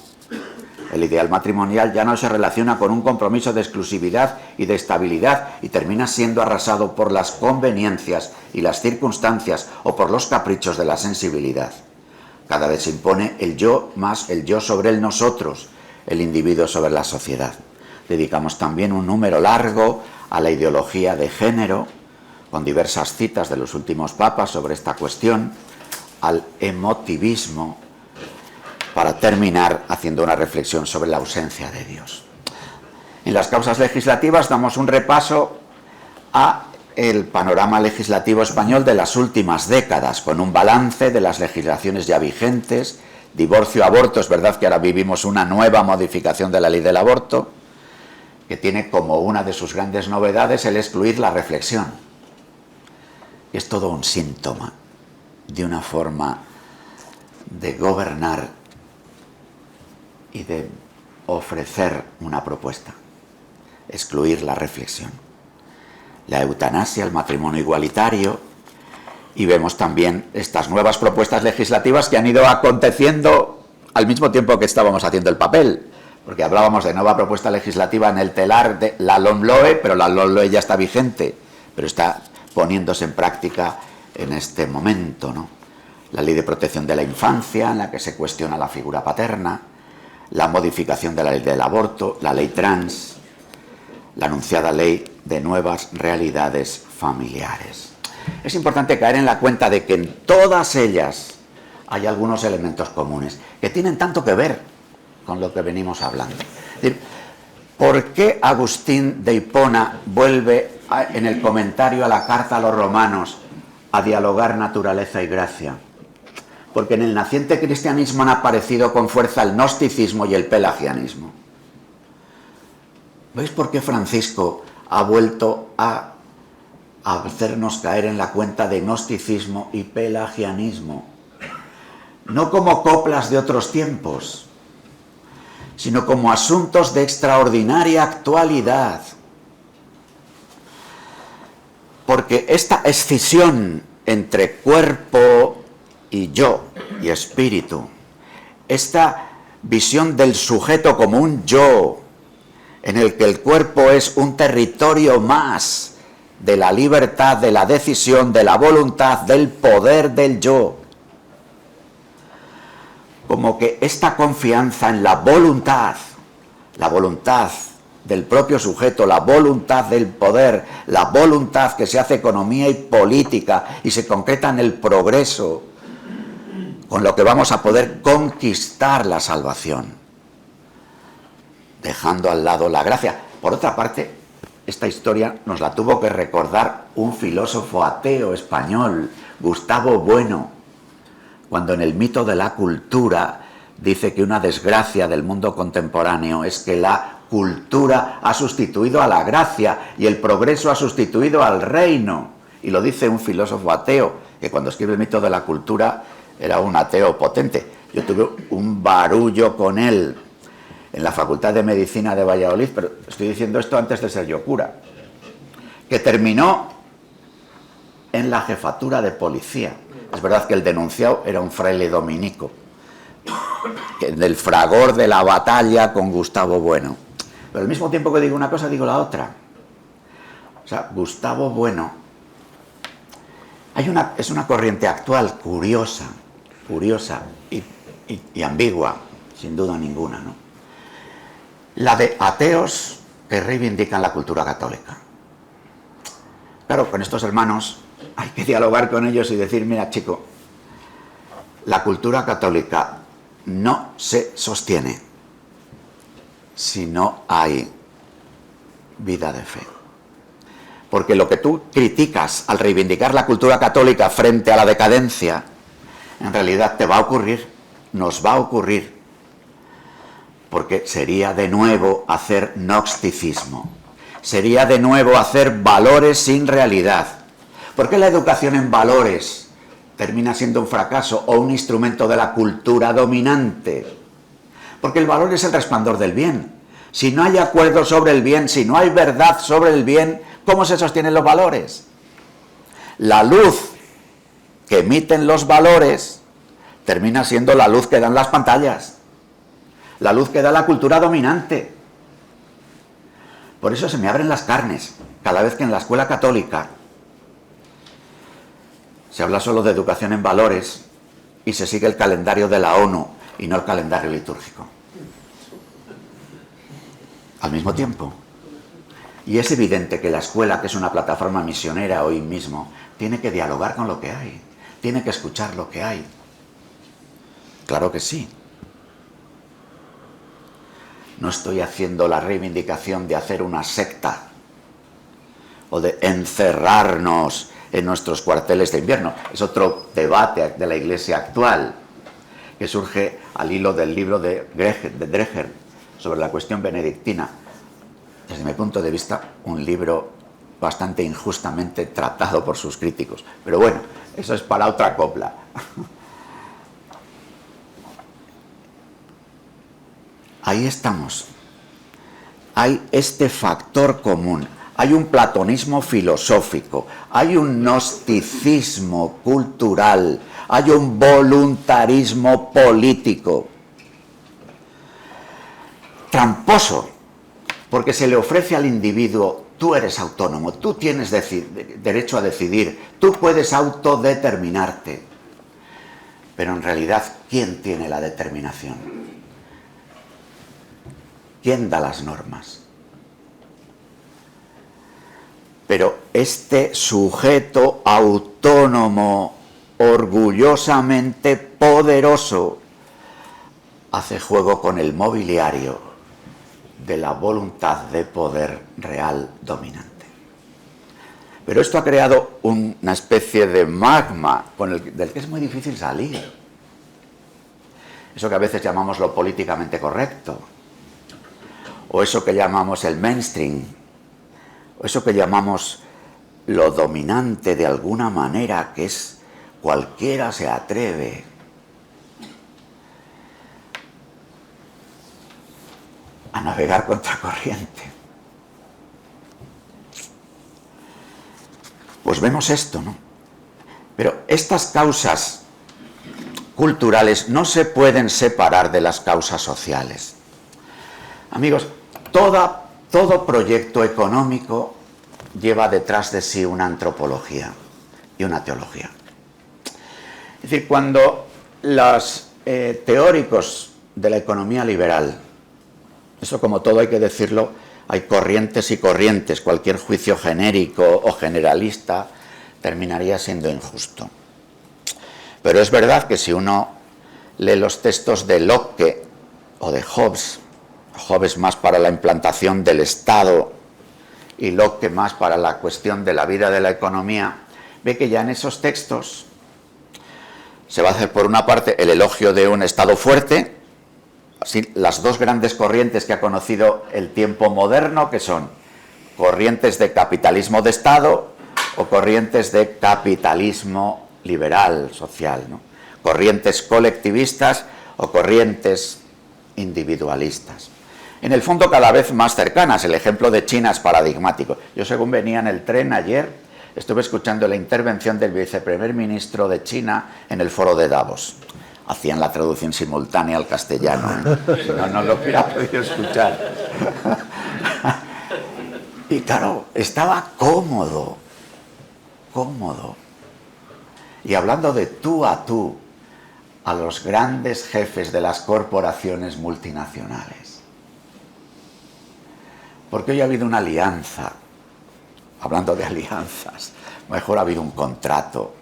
El ideal matrimonial ya no se relaciona con un compromiso de exclusividad y de estabilidad y termina siendo arrasado por las conveniencias y las circunstancias o por los caprichos de la sensibilidad. Cada vez se impone el yo más el yo sobre el nosotros, el individuo sobre la sociedad. Dedicamos también un número largo a la ideología de género, con diversas citas de los últimos papas sobre esta cuestión, al emotivismo, para terminar haciendo una reflexión sobre la ausencia de Dios. En las causas legislativas damos un repaso a el panorama legislativo español de las últimas décadas, con un balance de las legislaciones ya vigentes, divorcio, aborto. Es verdad que ahora vivimos una nueva modificación de la ley del aborto, que tiene como una de sus grandes novedades el excluir la reflexión. Es todo un síntoma de una forma de gobernar y de ofrecer una propuesta. Excluir la reflexión. La eutanasia, el matrimonio igualitario, y vemos también estas nuevas propuestas legislativas que han ido aconteciendo al mismo tiempo que estábamos haciendo el papel, porque hablábamos de nueva propuesta legislativa en el telar de la LOMLOE, pero la LOMLOE ya está vigente, pero está poniéndose en práctica en este momento, ¿no? La ley de protección de la infancia, en la que se cuestiona la figura paterna, la modificación de la ley del aborto, la ley trans, la anunciada ley de nuevas realidades familiares. Es importante caer en la cuenta de que en todas ellas hay algunos elementos comunes que tienen tanto que ver con lo que venimos hablando. Es decir, ¿por qué Agustín de Hipona vuelve en el comentario a la carta a los romanos a dialogar naturaleza y gracia? Porque en el naciente cristianismo han aparecido con fuerza el gnosticismo y el pelagianismo. ¿Veis por qué Francisco ha vuelto a hacernos caer en la cuenta de gnosticismo y pelagianismo? No como coplas de otros tiempos, sino como asuntos de extraordinaria actualidad. Porque esta escisión entre cuerpo y yo y espíritu, esta visión del sujeto como un yo, en el que el cuerpo es un territorio más de la libertad, de la decisión, de la voluntad, del poder del yo. Como que esta confianza en la voluntad del propio sujeto, la voluntad del poder, la voluntad que se hace economía y política y se concreta en el progreso, con lo que vamos a poder conquistar la salvación, dejando al lado la gracia. Por otra parte, esta historia nos la tuvo que recordar un filósofo ateo español, Gustavo Bueno, cuando en el mito de la cultura dice que una desgracia del mundo contemporáneo es que la cultura ha sustituido a la gracia y el progreso ha sustituido al reino. Y lo dice un filósofo ateo, que cuando escribe el mito de la cultura era un ateo potente. Yo tuve un barullo con él en la Facultad de Medicina de Valladolid, pero estoy diciendo esto antes de ser yo cura, que terminó en la jefatura de policía. Es verdad que el denunciado era un fraile dominico, que del fragor de la batalla con Gustavo Bueno. Pero al mismo tiempo que digo una cosa, digo la otra. O sea, Gustavo Bueno es una corriente actual curiosa y ambigua, sin duda ninguna, ¿no? La de ateos que reivindican la cultura católica. Claro, con estos hermanos hay que dialogar con ellos y decir, mira, chico, la cultura católica no se sostiene si no hay vida de fe. Porque lo que tú criticas al reivindicar la cultura católica frente a la decadencia, en realidad te va a ocurrir, nos va a ocurrir, porque sería de nuevo hacer gnosticismo, sería de nuevo hacer valores sin realidad. ¿Por qué la educación en valores termina siendo un fracaso o un instrumento de la cultura dominante? Porque el valor es el resplandor del bien. Si no hay acuerdo sobre el bien, si no hay verdad sobre el bien, ¿cómo se sostienen los valores? La luz que emiten los valores termina siendo la luz que dan las pantallas, la luz que da la cultura dominante. Por eso se me abren las carnes cada vez que en la escuela católica se habla solo de educación en valores y se sigue el calendario de la ONU y no el calendario litúrgico. Al mismo tiempo, Y es evidente que la escuela, que es una plataforma misionera hoy mismo, tiene que dialogar con lo que hay, tiene que escuchar lo que hay. Claro que sí. No estoy haciendo la reivindicación de hacer una secta o de encerrarnos en nuestros cuarteles de invierno. Es otro debate de la Iglesia actual que surge al hilo del libro de Dreher sobre la cuestión benedictina. Desde mi punto de vista, un libro bastante injustamente tratado por sus críticos. Pero bueno, eso es para otra copla. Ahí estamos. Hay este factor común. Hay un platonismo filosófico, hay un gnosticismo cultural, hay un voluntarismo político. Tramposo, porque se le ofrece al individuo: tú eres autónomo, tú tienes derecho a decidir, tú puedes autodeterminarte. Pero en realidad, ¿quién tiene la determinación? ¿Quién da las normas? Pero este sujeto autónomo, orgullosamente poderoso, hace juego con el mobiliario de la voluntad de poder real dominante. Pero esto ha creado una especie de magma del que es muy difícil salir. Eso que a veces llamamos lo políticamente correcto, o eso que llamamos el mainstream, o eso que llamamos lo dominante de alguna manera, que es cualquiera se atreve. A navegar contracorriente. Pues vemos esto, ¿no? Pero estas causas culturales no se pueden separar de las causas sociales. Amigos, todo proyecto económico lleva detrás de sí una antropología y una teología. Es decir, cuando los teóricos de la economía liberal, eso como todo hay que decirlo, hay corrientes y corrientes, cualquier juicio genérico o generalista terminaría siendo injusto. Pero es verdad que si uno lee los textos de Locke o de Hobbes más para la implantación del Estado y Locke más para la cuestión de la vida de la economía, ve que ya en esos textos se va a hacer por una parte el elogio de un Estado fuerte, así, las dos grandes corrientes que ha conocido el tiempo moderno, que son corrientes de capitalismo de Estado o corrientes de capitalismo liberal, social, ¿no? Corrientes colectivistas o corrientes individualistas. En el fondo cada vez más cercanas. El ejemplo de China es paradigmático. Yo, según venía en el tren ayer, estuve escuchando la intervención del viceprimer ministro de China en el foro de Davos. Hacían la traducción simultánea al castellano, ¿eh? Si no, no lo hubiera podido escuchar. Y claro, estaba cómodo. Y hablando de tú a los grandes jefes de las corporaciones multinacionales. Porque hoy ha habido una alianza. Hablando de alianzas, mejor ha habido un contrato.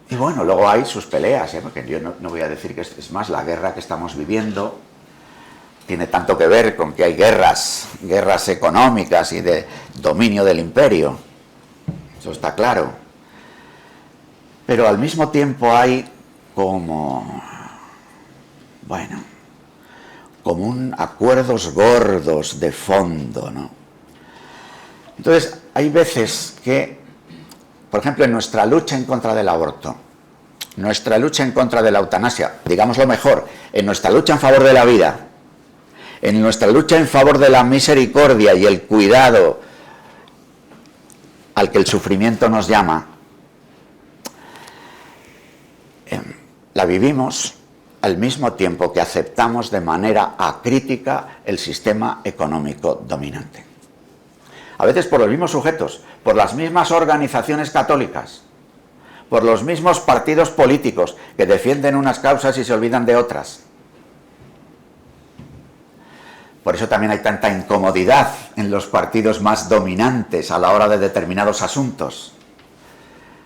Y bueno, luego hay sus peleas, porque yo no voy a decir que es más, la guerra que estamos viviendo tiene tanto que ver con que hay guerras económicas y de dominio del imperio. Eso está claro. Pero al mismo tiempo hay como acuerdos gordos de fondo, ¿no? Entonces, hay veces que, por ejemplo, en nuestra lucha en contra del aborto, nuestra lucha en contra de la eutanasia, digámoslo mejor, en nuestra lucha en favor de la vida, en nuestra lucha en favor de la misericordia y el cuidado al que el sufrimiento nos llama, la vivimos al mismo tiempo que aceptamos de manera acrítica el sistema económico dominante. A veces por los mismos sujetos, por las mismas organizaciones católicas, por los mismos partidos políticos que defienden unas causas y se olvidan de otras. Por eso también hay tanta incomodidad en los partidos más dominantes a la hora de determinados asuntos.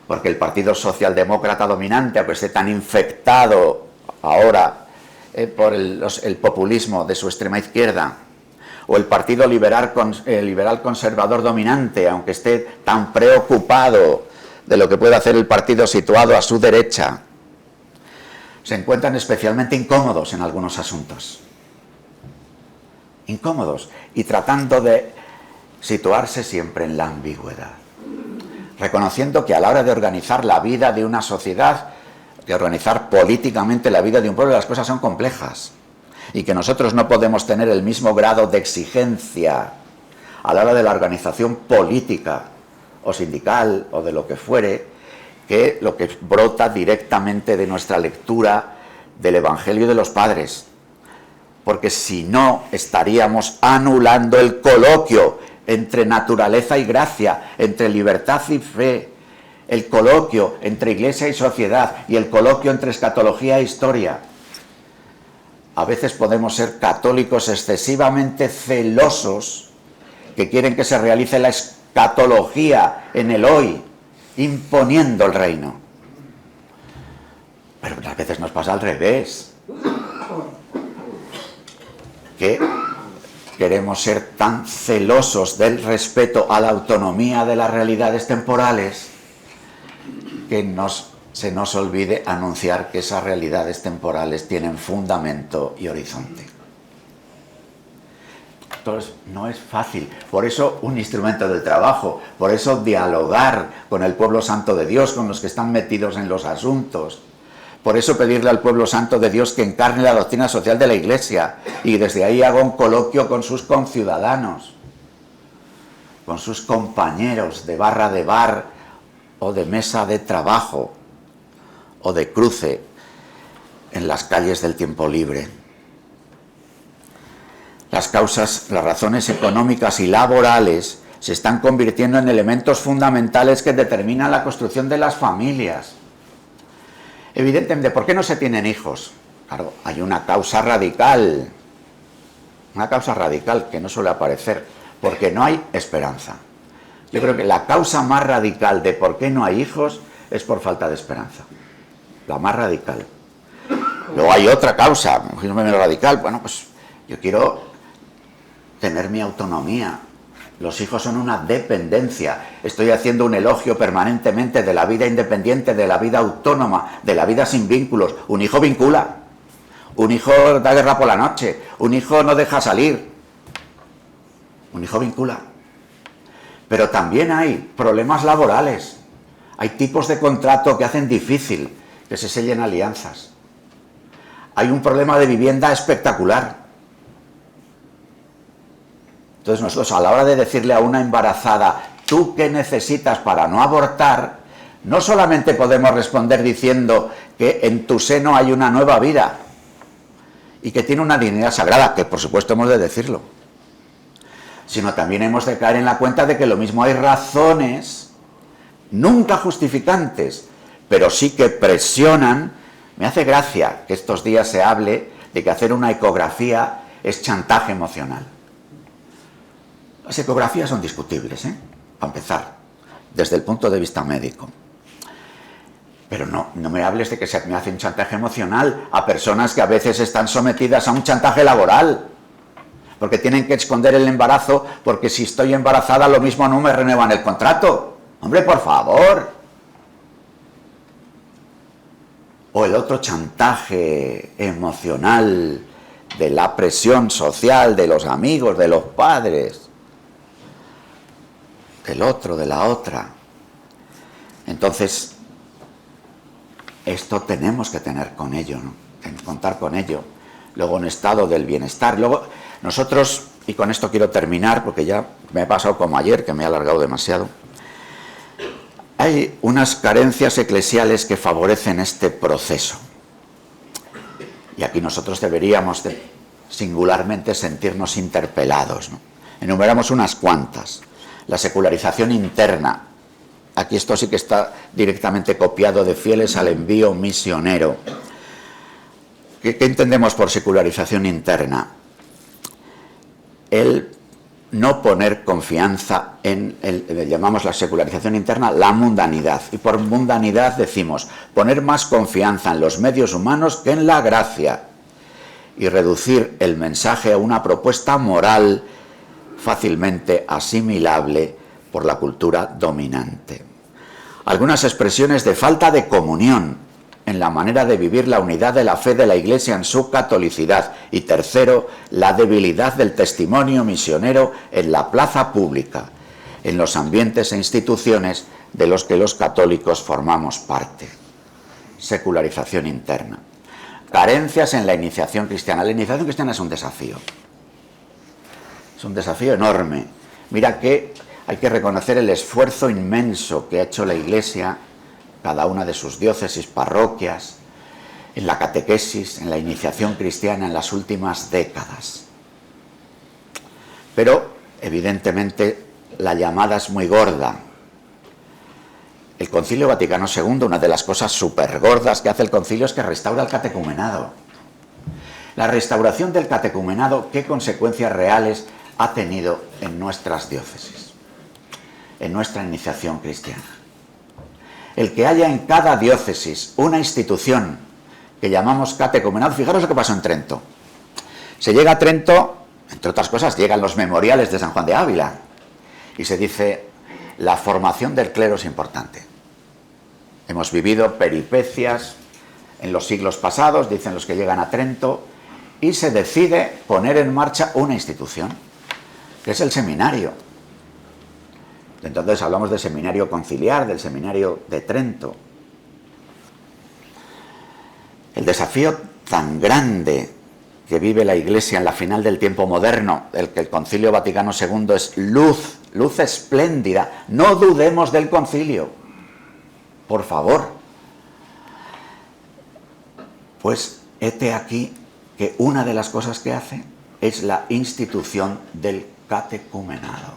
Porque el Partido Socialdemócrata dominante, aunque esté tan infectado ahora por el populismo de su extrema izquierda, o el Partido Liberal Conservador dominante, aunque esté tan preocupado de lo que puede hacer el partido situado a su derecha, se encuentran especialmente incómodos en algunos asuntos. Incómodos y tratando de situarse siempre en la ambigüedad. Reconociendo que a la hora de organizar la vida de una sociedad, de organizar políticamente la vida de un pueblo, las cosas son complejas. Y que nosotros no podemos tener el mismo grado de exigencia a la hora de la organización política o sindical o de lo que fuere, que lo que brota directamente de nuestra lectura del Evangelio de los Padres. Porque si no, estaríamos anulando el coloquio entre naturaleza y gracia, entre libertad y fe, el coloquio entre iglesia y sociedad y el coloquio entre escatología e historia. A veces podemos ser católicos excesivamente celosos que quieren que se realice la escatología en el hoy, imponiendo el reino. Pero a veces nos pasa al revés. Que queremos ser tan celosos del respeto a la autonomía de las realidades temporales que se nos olvide anunciar que esas realidades temporales tienen fundamento y horizonte. Entonces, no es fácil. Por eso un instrumento del trabajo, por eso dialogar con el pueblo santo de Dios, con los que están metidos en los asuntos. Por eso pedirle al pueblo santo de Dios que encarne la doctrina social de la Iglesia y desde ahí haga un coloquio con sus conciudadanos, con sus compañeros de barra de bar o de mesa de trabajo o de cruce en las calles del tiempo libre. Las causas, las razones económicas y laborales se están convirtiendo en elementos fundamentales que determinan la construcción de las familias. Evidentemente, ¿por qué no se tienen hijos? Claro, hay una causa radical que no suele aparecer, porque no hay esperanza. Yo creo que la causa más radical de por qué no hay hijos es por falta de esperanza. La más radical. Luego hay otra causa, menos radical. Bueno, pues yo quiero tener mi autonomía. Los hijos son una dependencia. Estoy haciendo un elogio permanentemente de la vida independiente, de la vida autónoma, de la vida sin vínculos. Un hijo vincula. Un hijo da guerra por la noche. Un hijo no deja salir. Un hijo vincula. Pero también hay problemas laborales. Hay tipos de contrato que hacen difícil que se sellen alianzas. Hay un problema de vivienda espectacular. Entonces nosotros, a la hora de decirle a una embarazada, ¿tú qué necesitas para no abortar? No solamente podemos responder diciendo que en tu seno hay una nueva vida y que tiene una dignidad sagrada, que por supuesto hemos de decirlo, sino también hemos de caer en la cuenta de que lo mismo hay razones, nunca justificantes, pero sí que presionan. Me hace gracia que estos días se hable de que hacer una ecografía es chantaje emocional. Las ecografías son discutibles, para empezar, desde el punto de vista médico. Pero no me hables de que se me hace un chantaje emocional a personas que a veces están sometidas a un chantaje laboral, porque tienen que esconder el embarazo, porque si estoy embarazada lo mismo no me renuevan el contrato. Hombre, por favor. O el otro chantaje emocional de la presión social, de los amigos, de los padres, del otro, de la otra. Entonces, esto tenemos que tener con ello, ¿no? Contar con ello. Luego, un estado del bienestar. Luego, nosotros, y con esto quiero terminar, porque ya me he pasado como ayer, que me he alargado demasiado. Hay unas carencias eclesiales que favorecen este proceso. Y aquí nosotros deberíamos singularmente sentirnos interpelados, ¿no? Enumeramos unas cuantas. La secularización interna. Aquí esto sí que está directamente copiado de Fieles al envío misionero. ¿Qué entendemos por secularización interna? el no poner confianza en, llamamos la secularización interna, la mundanidad. Y por mundanidad decimos poner más confianza en los medios humanos que en la gracia. Y reducir el mensaje a una propuesta moral fácilmente asimilable por la cultura dominante. Algunas expresiones de falta de comunión en la manera de vivir la unidad de la fe de la Iglesia en su catolicidad. Y tercero, la debilidad del testimonio misionero en la plaza pública, en los ambientes e instituciones de los que los católicos formamos parte. Secularización interna. Carencias en la iniciación cristiana. La iniciación cristiana es un desafío. Es un desafío enorme. Mira que hay que reconocer el esfuerzo inmenso que ha hecho la Iglesia, cada una de sus diócesis, parroquias, en la catequesis, en la iniciación cristiana en las últimas décadas. Pero, evidentemente, la llamada es muy gorda. El Concilio Vaticano II, una de las cosas súper gordas que hace el concilio es que restaura el catecumenado. La restauración del catecumenado, ¿qué consecuencias reales ha tenido en nuestras diócesis, en nuestra iniciación cristiana? El que haya en cada diócesis una institución que llamamos catecumenado. Fijaros lo que pasó en Trento. Se llega a Trento, entre otras cosas, llegan los memoriales de San Juan de Ávila y se dice: la formación del clero es importante. Hemos vivido peripecias en los siglos pasados, dicen los que llegan a Trento, y se decide poner en marcha una institución, que es el seminario. Entonces hablamos del seminario conciliar, del seminario de Trento. El desafío tan grande que vive la Iglesia en la final del tiempo moderno, el que el Concilio Vaticano II es luz, luz espléndida. No dudemos del concilio, por favor. Pues hete aquí que una de las cosas que hace es la institución del catecumenado.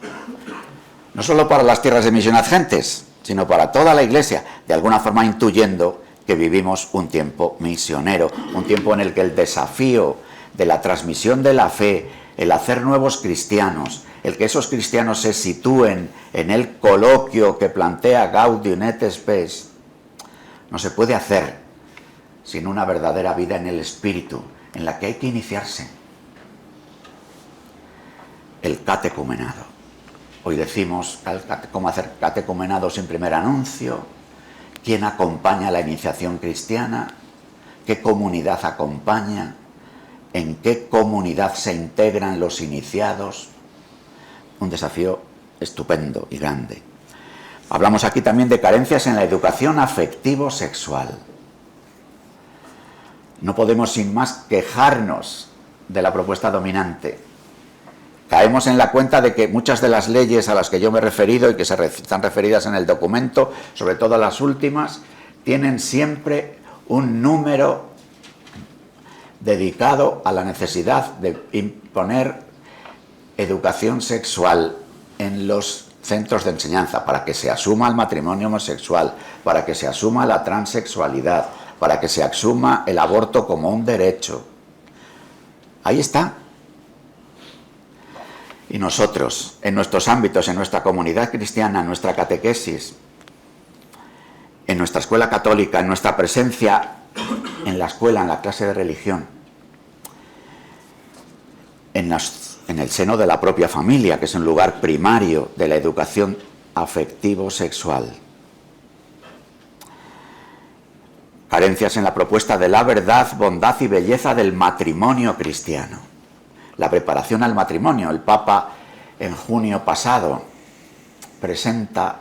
No solo para las tierras de Misión Ad Gentes, sino para toda la Iglesia, de alguna forma intuyendo que vivimos un tiempo misionero, un tiempo en el que el desafío de la transmisión de la fe, el hacer nuevos cristianos, el que esos cristianos se sitúen en el coloquio que plantea Gaudium et Spes, no se puede hacer sin una verdadera vida en el Espíritu, en la que hay que iniciarse. El catecumenado. Hoy decimos cómo hacer catecumenado sin primer anuncio, quién acompaña la iniciación cristiana, qué comunidad acompaña, en qué comunidad se integran los iniciados. Un desafío estupendo y grande. Hablamos aquí también de carencias en la educación afectivo-sexual. No podemos sin más quejarnos de la propuesta dominante. Caemos en la cuenta de que muchas de las leyes a las que yo me he referido y que están referidas en el documento, sobre todo las últimas, tienen siempre un número dedicado a la necesidad de imponer educación sexual en los centros de enseñanza, para que se asuma el matrimonio homosexual, para que se asuma la transexualidad, para que se asuma el aborto como un derecho. Ahí está. Y nosotros, en nuestros ámbitos, en nuestra comunidad cristiana, en nuestra catequesis, en nuestra escuela católica, en nuestra presencia en la escuela, en la clase de religión, en el seno de la propia familia, que es un lugar primario de la educación afectivo-sexual. Carencias en la propuesta de la verdad, bondad y belleza del matrimonio cristiano. La preparación al matrimonio. El Papa, en junio pasado, presenta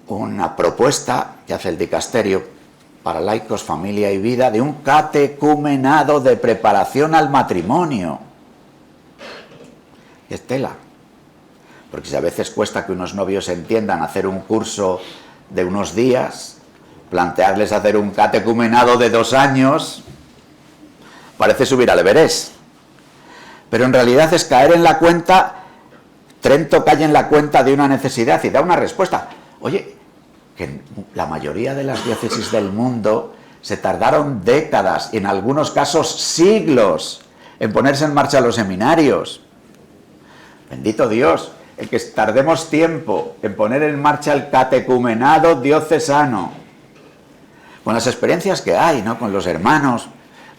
una propuesta que hace el dicasterio para laicos, familia y vida, de un catecumenado de preparación al matrimonio. Es tela. Porque si a veces cuesta que unos novios entiendan hacer un curso de unos días, plantearles hacer un catecumenado de 2 años, parece subir al Everest. Pero en realidad es caer en la cuenta. Trento cae en la cuenta de una necesidad y da una respuesta. Oye, que la mayoría de las diócesis del mundo se tardaron décadas, y en algunos casos siglos, en ponerse en marcha los seminarios. Bendito Dios, el que tardemos tiempo en poner en marcha el catecumenado diocesano, con las experiencias que hay, ¿no? Con los hermanos,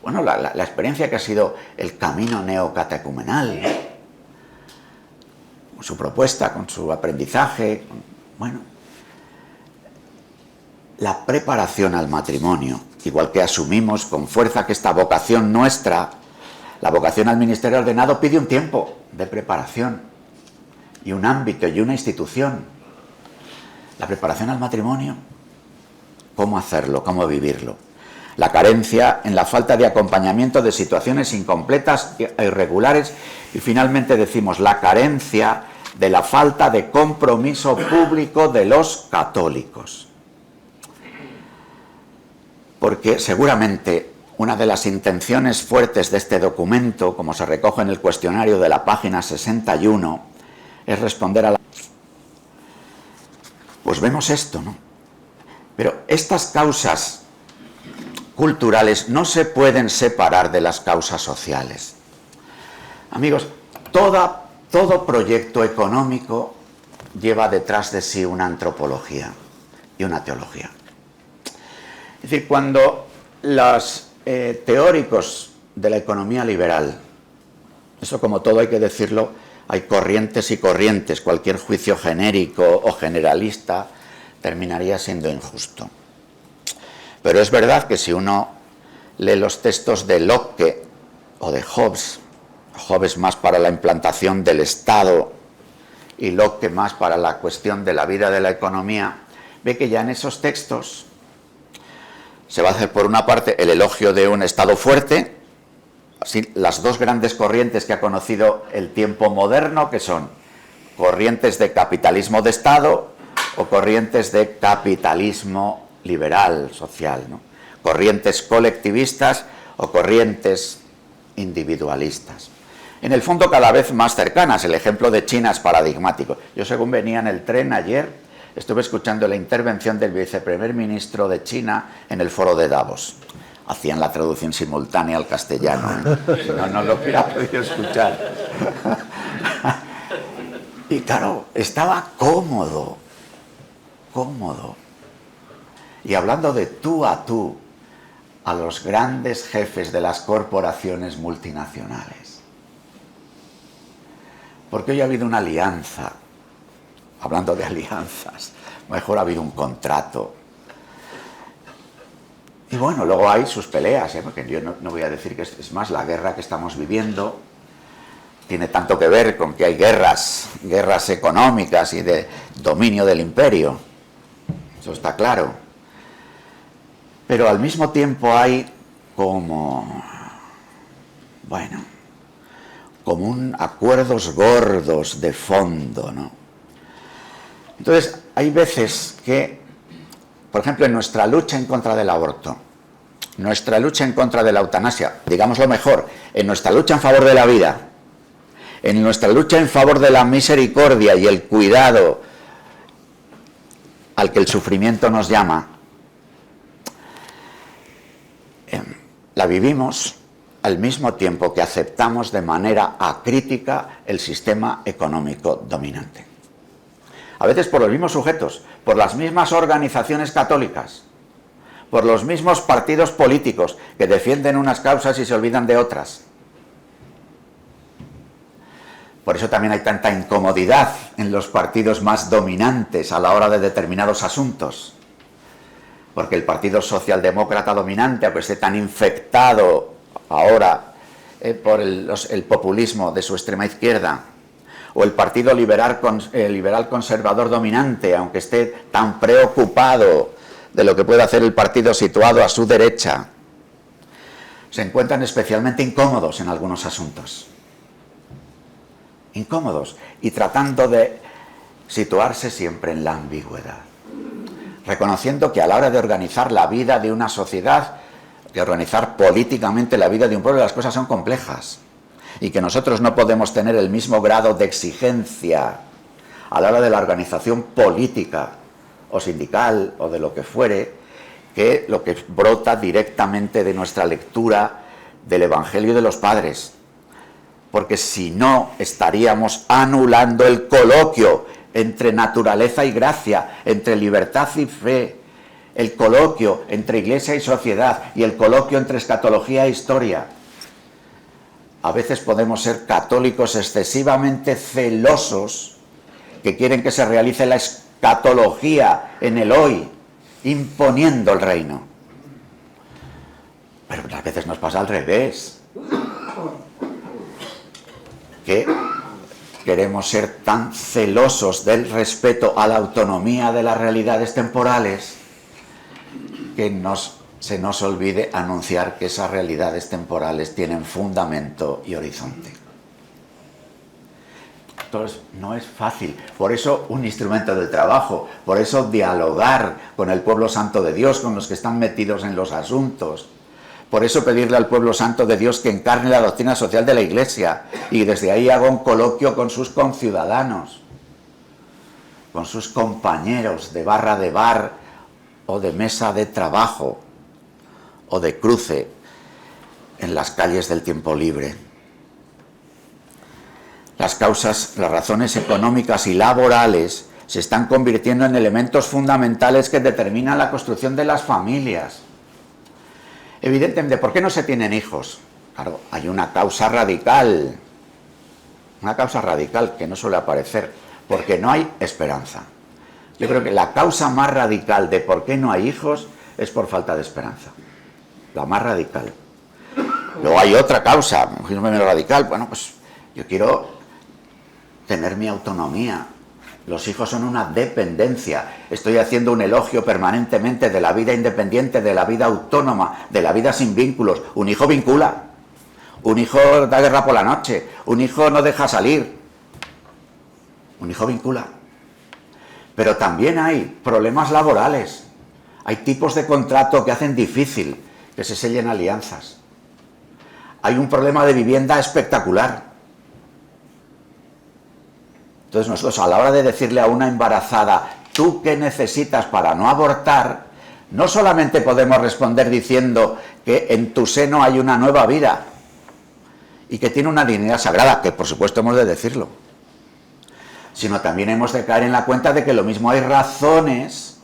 bueno, la experiencia que ha sido el camino neocatecumenal, ¿no? Con su propuesta, con su aprendizaje, bueno, la preparación al matrimonio, igual que asumimos con fuerza que esta vocación nuestra, la vocación al ministerio ordenado, pide un tiempo de preparación y un ámbito y una institución. La preparación al matrimonio, ¿cómo hacerlo? ¿Cómo vivirlo? La carencia en la falta de acompañamiento de situaciones incompletas e irregulares, y finalmente decimos la carencia de la falta de compromiso público de los católicos. Porque seguramente una de las intenciones fuertes de este documento, como se recoge en el cuestionario de la página 61, es responder a la... Pues vemos esto, ¿no? Pero estas causas culturales no se pueden separar de las causas sociales. Amigos, todo proyecto económico lleva detrás de sí una antropología y una teología. Es decir, cuando los teóricos de la economía liberal, eso como todo hay que decirlo, hay corrientes y corrientes, cualquier juicio genérico o generalista terminaría siendo injusto. Pero es verdad que si uno lee los textos de Locke o de Hobbes más para la implantación del Estado y Locke más para la cuestión de la vida de la economía, ve que ya en esos textos se va a hacer por una parte el elogio de un Estado fuerte, así, las dos grandes corrientes que ha conocido el tiempo moderno, que son corrientes de capitalismo de Estado o corrientes de capitalismo liberal, social, ¿no? Corrientes colectivistas o corrientes individualistas. En el fondo cada vez más cercanas, el ejemplo de China es paradigmático. Yo según venía en el tren ayer, estuve escuchando la intervención del viceprimer ministro de China en el foro de Davos. Hacían la traducción simultánea al castellano, ¿eh? Si no, no lo hubiera podido escuchar. Y claro, estaba cómodo. Y hablando de tú a tú a los grandes jefes de las corporaciones multinacionales. Porque hoy ha habido una alianza. Hablando de alianzas, mejor ha habido un contrato. Y bueno, luego hay sus peleas, ¿eh? Porque yo no voy a decir que es más, la guerra que estamos viviendo tiene tanto que ver con que hay guerras económicas y de dominio del imperio. Eso está claro. Pero al mismo tiempo hay como acuerdos gordos de fondo, ¿no? Entonces, hay veces que, por ejemplo, en nuestra lucha en contra del aborto, nuestra lucha en contra de la eutanasia, digámoslo mejor, en nuestra lucha en favor de la vida, en nuestra lucha en favor de la misericordia y el cuidado al que el sufrimiento nos llama, la vivimos al mismo tiempo que aceptamos de manera acrítica el sistema económico dominante. A veces por los mismos sujetos, por las mismas organizaciones católicas, por los mismos partidos políticos que defienden unas causas y se olvidan de otras. Por eso también hay tanta incomodidad en los partidos más dominantes a la hora de determinados asuntos. Porque el Partido Socialdemócrata dominante, aunque esté tan infectado ahora por el populismo de su extrema izquierda, o el Partido Liberal Conservador dominante, aunque esté tan preocupado de lo que puede hacer el partido situado a su derecha, se encuentran especialmente incómodos en algunos asuntos. Incómodos y tratando de situarse siempre en la ambigüedad. Reconociendo que a la hora de organizar la vida de una sociedad, de organizar políticamente la vida de un pueblo, las cosas son complejas. Y que nosotros no podemos tener el mismo grado de exigencia a la hora de la organización política o sindical o de lo que fuere, que lo que brota directamente de nuestra lectura del Evangelio de los padres. porque si no estaríamos anulando el coloquio entre naturaleza y gracia, entre libertad y fe, el coloquio entre iglesia y sociedad y el coloquio entre escatología e historia. A veces podemos ser católicos excesivamente celosos que quieren que se realice la escatología en el hoy, imponiendo el reino. Pero a veces nos pasa al revés, que queremos ser tan celosos del respeto a la autonomía de las realidades temporales que se nos olvide anunciar que esas realidades temporales tienen fundamento y horizonte. Entonces, no es fácil. Por eso un instrumento del trabajo, por eso dialogar con el pueblo santo de Dios, con los que están metidos en los asuntos. Por eso pedirle al pueblo santo de Dios que encarne la doctrina social de la Iglesia y desde ahí haga un coloquio con sus conciudadanos, con sus compañeros de barra de bar o de mesa de trabajo o de cruce en las calles del tiempo libre. Las causas, las razones económicas y laborales se están convirtiendo en elementos fundamentales que determinan la construcción de las familias. Evidentemente, ¿por qué no se tienen hijos? Claro, hay una causa radical que no suele aparecer, porque no hay esperanza. Yo creo que la causa más radical de por qué no hay hijos es por falta de esperanza. La más radical. Luego hay otra causa, menos radical. Bueno, pues yo quiero tener mi autonomía. Los hijos son una dependencia. Estoy haciendo un elogio permanentemente de la vida independiente, de la vida autónoma, de la vida sin vínculos. Un hijo vincula. Un hijo da guerra por la noche. Un hijo no deja salir. Un hijo vincula. Pero también hay problemas laborales. Hay tipos de contrato que hacen difícil que se sellen alianzas. Hay un problema de vivienda espectacular. Entonces nosotros, a la hora de decirle a una embarazada, ¿tú qué necesitas para no abortar? No solamente podemos responder diciendo que en tu seno hay una nueva vida y que tiene una dignidad sagrada, que por supuesto hemos de decirlo, sino también hemos de caer en la cuenta de que lo mismo hay razones,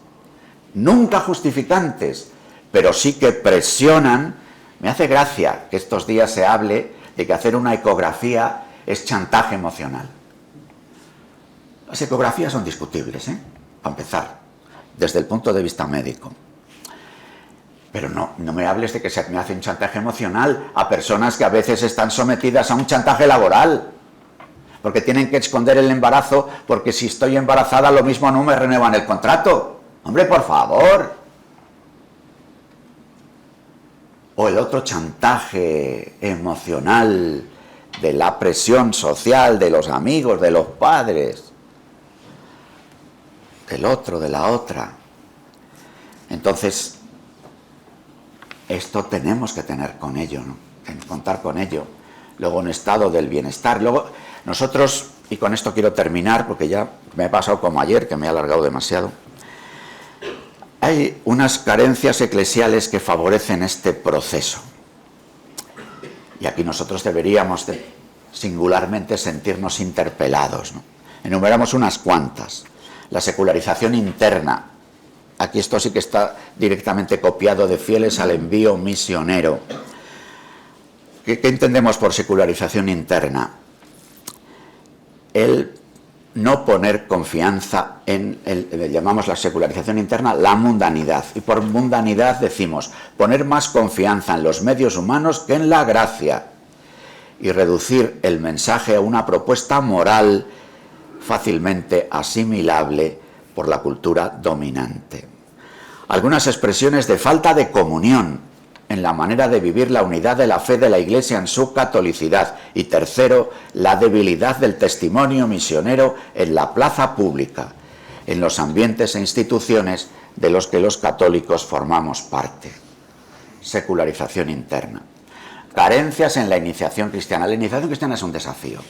nunca justificantes, pero sí que presionan. Me hace gracia que estos días se hable de que hacer una ecografía es chantaje emocional. Las ecografías son discutibles, para empezar, desde el punto de vista médico. Pero no me hables de que se me hace un chantaje emocional a personas que a veces están sometidas a un chantaje laboral, porque tienen que esconder el embarazo, porque si estoy embarazada lo mismo no me renuevan el contrato. Hombre, por favor. O el otro chantaje emocional de la presión social de los amigos, de los padres, del otro, de la otra. Entonces, esto tenemos que tener con ello, ¿no? Contar con ello. Luego, un estado del bienestar. Luego, nosotros, y con esto quiero terminar, porque ya me he pasado como ayer, que me he alargado demasiado. Hay unas carencias eclesiales que favorecen este proceso. Y aquí nosotros deberíamos singularmente sentirnos interpelados, ¿no? Enumeramos unas cuantas. La secularización interna. Aquí esto sí que está directamente copiado de Fieles al envío misionero. ¿Qué entendemos por secularización interna? El no poner confianza en, llamamos la secularización interna, la mundanidad. Y por mundanidad decimos poner más confianza en los medios humanos que en la gracia. Y reducir el mensaje a una propuesta moral fácilmente asimilable por la cultura dominante. Algunas expresiones de falta de comunión en la manera de vivir la unidad de la fe de la Iglesia en su catolicidad. Y tercero, la debilidad del testimonio misionero en la plaza pública, en los ambientes e instituciones de los que los católicos formamos parte. Secularización interna. Carencias en la iniciación cristiana. La iniciación cristiana es un desafío.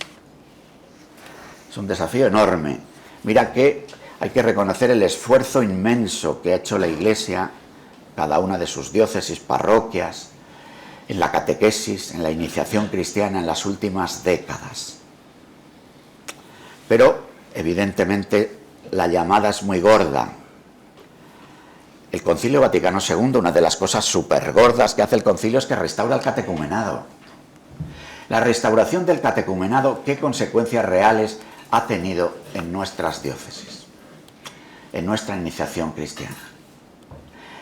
Es un desafío enorme. Mira que hay que reconocer el esfuerzo inmenso que ha hecho la Iglesia, cada una de sus diócesis, parroquias, en la catequesis, en la iniciación cristiana en las últimas décadas. Pero, evidentemente, la llamada es muy gorda. El Concilio Vaticano II, una de las cosas súper gordas que hace el concilio es que restaura el catecumenado. La restauración del catecumenado, ¿qué consecuencias reales ha tenido en nuestras diócesis? En nuestra iniciación cristiana.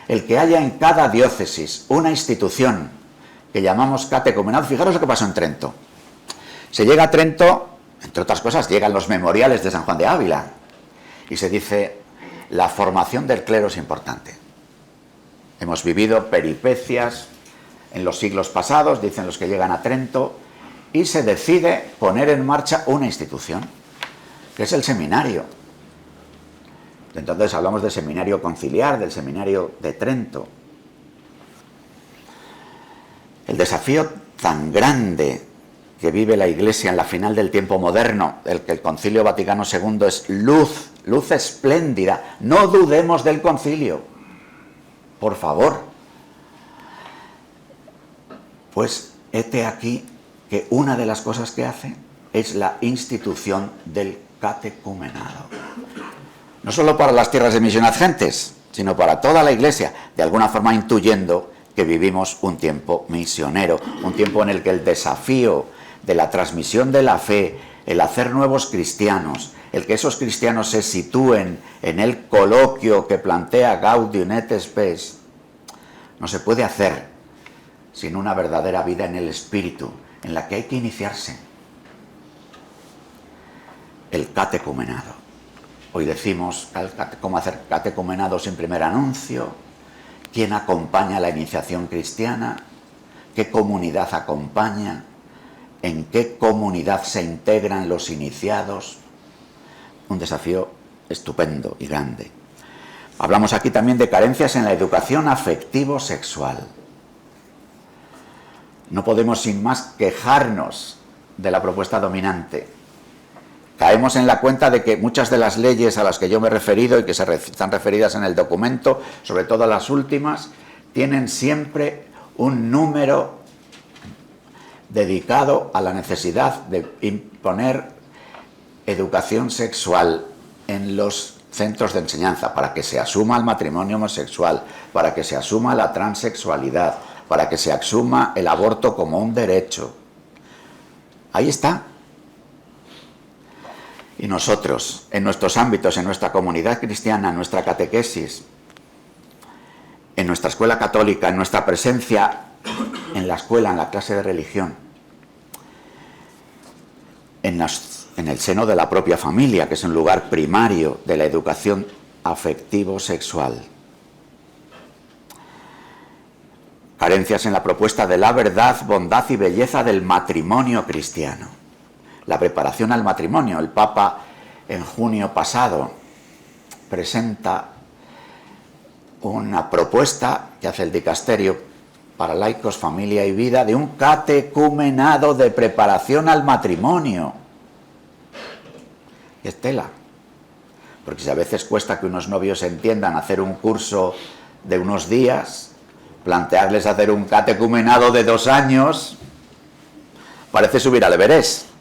El que haya en cada diócesis una institución que llamamos catecumenado, fijaros lo que pasó en Trento. Se llega a Trento, entre otras cosas, llegan los memoriales de San Juan de Ávila y se dice, la formación del clero es importante. Hemos vivido peripecias en los siglos pasados, dicen los que llegan a Trento, y se decide poner en marcha una institución, que es el seminario. Entonces hablamos del seminario conciliar, del seminario de Trento. El desafío tan grande que vive la Iglesia en la final del tiempo moderno, el que el Concilio Vaticano II es luz, luz espléndida. No dudemos del concilio, por favor. Pues hete aquí que una de las cosas que hace es la institución del catecumenado. No solo para las tierras de misión ad gentes, sino para toda la Iglesia, de alguna forma intuyendo que vivimos un tiempo misionero, un tiempo en el que el desafío de la transmisión de la fe, el hacer nuevos cristianos, el que esos cristianos se sitúen en el coloquio que plantea Gaudium et Spes, no se puede hacer sin una verdadera vida en el Espíritu, en la que hay que iniciarse. El catecumenado. Hoy decimos cómo hacer catecumenado sin primer anuncio, quién acompaña la iniciación cristiana, qué comunidad acompaña, en qué comunidad se integran los iniciados. Un desafío estupendo y grande. Hablamos aquí también de carencias en la educación afectivo-sexual. No podemos sin más quejarnos de la propuesta dominante. Caemos en la cuenta de que muchas de las leyes a las que yo me he referido y que están referidas en el documento, sobre todo las últimas, tienen siempre un número dedicado a la necesidad de imponer educación sexual en los centros de enseñanza, para que se asuma el matrimonio homosexual, para que se asuma la transexualidad, para que se asuma el aborto como un derecho. Ahí está. Y nosotros, en nuestros ámbitos, en nuestra comunidad cristiana, en nuestra catequesis, en nuestra escuela católica, en nuestra presencia en la escuela, en la clase de religión, en el seno de la propia familia, que es un lugar primario de la educación afectivo-sexual. Carencias en la propuesta de la verdad, bondad y belleza del matrimonio cristiano. La preparación al matrimonio. El Papa, en junio pasado, presenta una propuesta que hace el dicasterio para laicos, familia y vida, de un catecumenado de preparación al matrimonio. Y es tela. Porque si a veces cuesta que unos novios entiendan hacer un curso de unos días, plantearles hacer un catecumenado de 2 años, parece subir al Everest.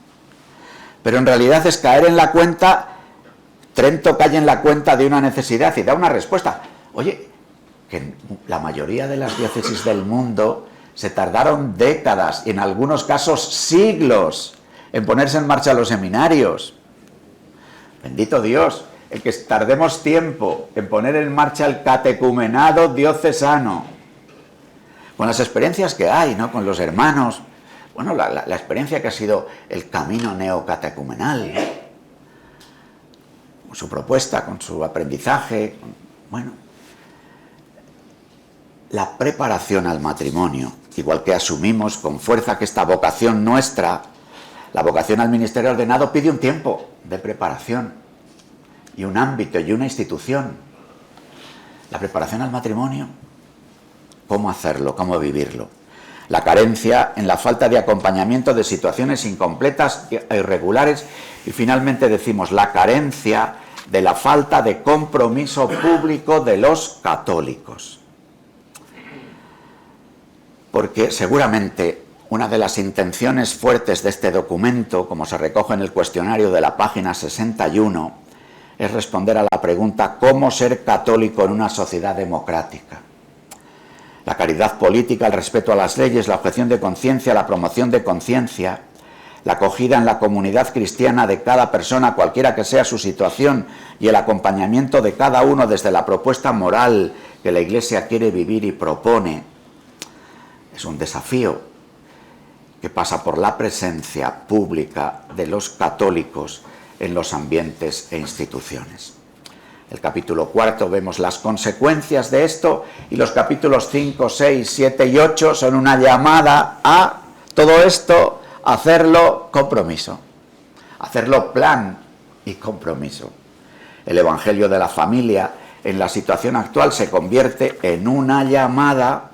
Pero en realidad es caer en la cuenta, Trento cae en la cuenta de una necesidad y da una respuesta. Oye, que la mayoría de las diócesis del mundo se tardaron décadas y en algunos casos siglos en ponerse en marcha los seminarios. Bendito Dios, el que tardemos tiempo en poner en marcha el catecumenado diocesano, con las experiencias que hay, ¿no?, con los hermanos. Bueno, la experiencia que ha sido el camino neocatecumenal, ¿no?, con su propuesta, con su aprendizaje, bueno, la preparación al matrimonio, igual que asumimos con fuerza que esta vocación nuestra, la vocación al ministerio ordenado, pide un tiempo de preparación y un ámbito y una institución. La preparación al matrimonio, ¿cómo hacerlo? ¿Cómo vivirlo? La carencia en la falta de acompañamiento de situaciones incompletas e irregulares. Y finalmente decimos la carencia de la falta de compromiso público de los católicos. porque seguramente una de las intenciones fuertes de este documento, como se recoge en el cuestionario de la página 61, es responder a la pregunta ¿cómo ser católico en una sociedad democrática? La caridad política, el respeto a las leyes, la objeción de conciencia, la promoción de conciencia, la acogida en la comunidad cristiana de cada persona, cualquiera que sea su situación, y el acompañamiento de cada uno desde la propuesta moral que la Iglesia quiere vivir y propone, es un desafío que pasa por la presencia pública de los católicos en los ambientes e instituciones. El capítulo 4 vemos las consecuencias de esto, y los capítulos 5, 6, 7 y 8 son una llamada a todo esto, hacerlo compromiso, hacerlo plan y compromiso. El Evangelio de la familia en la situación actual se convierte en una llamada.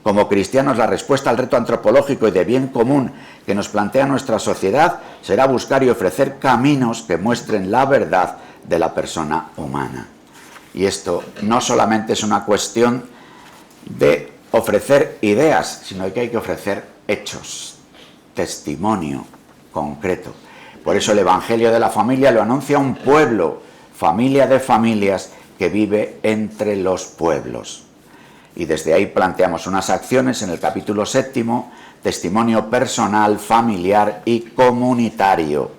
Como cristianos, la respuesta al reto antropológico y de bien común que nos plantea nuestra sociedad será buscar y ofrecer caminos que muestren la verdad de la persona humana. Y esto no solamente es una cuestión de ofrecer ideas, sino que hay que ofrecer hechos, testimonio concreto. Por eso el Evangelio de la familia lo anuncia un pueblo, familia de familias, que vive entre los pueblos. Y desde ahí planteamos unas acciones en el capítulo 7, testimonio personal, familiar y comunitario,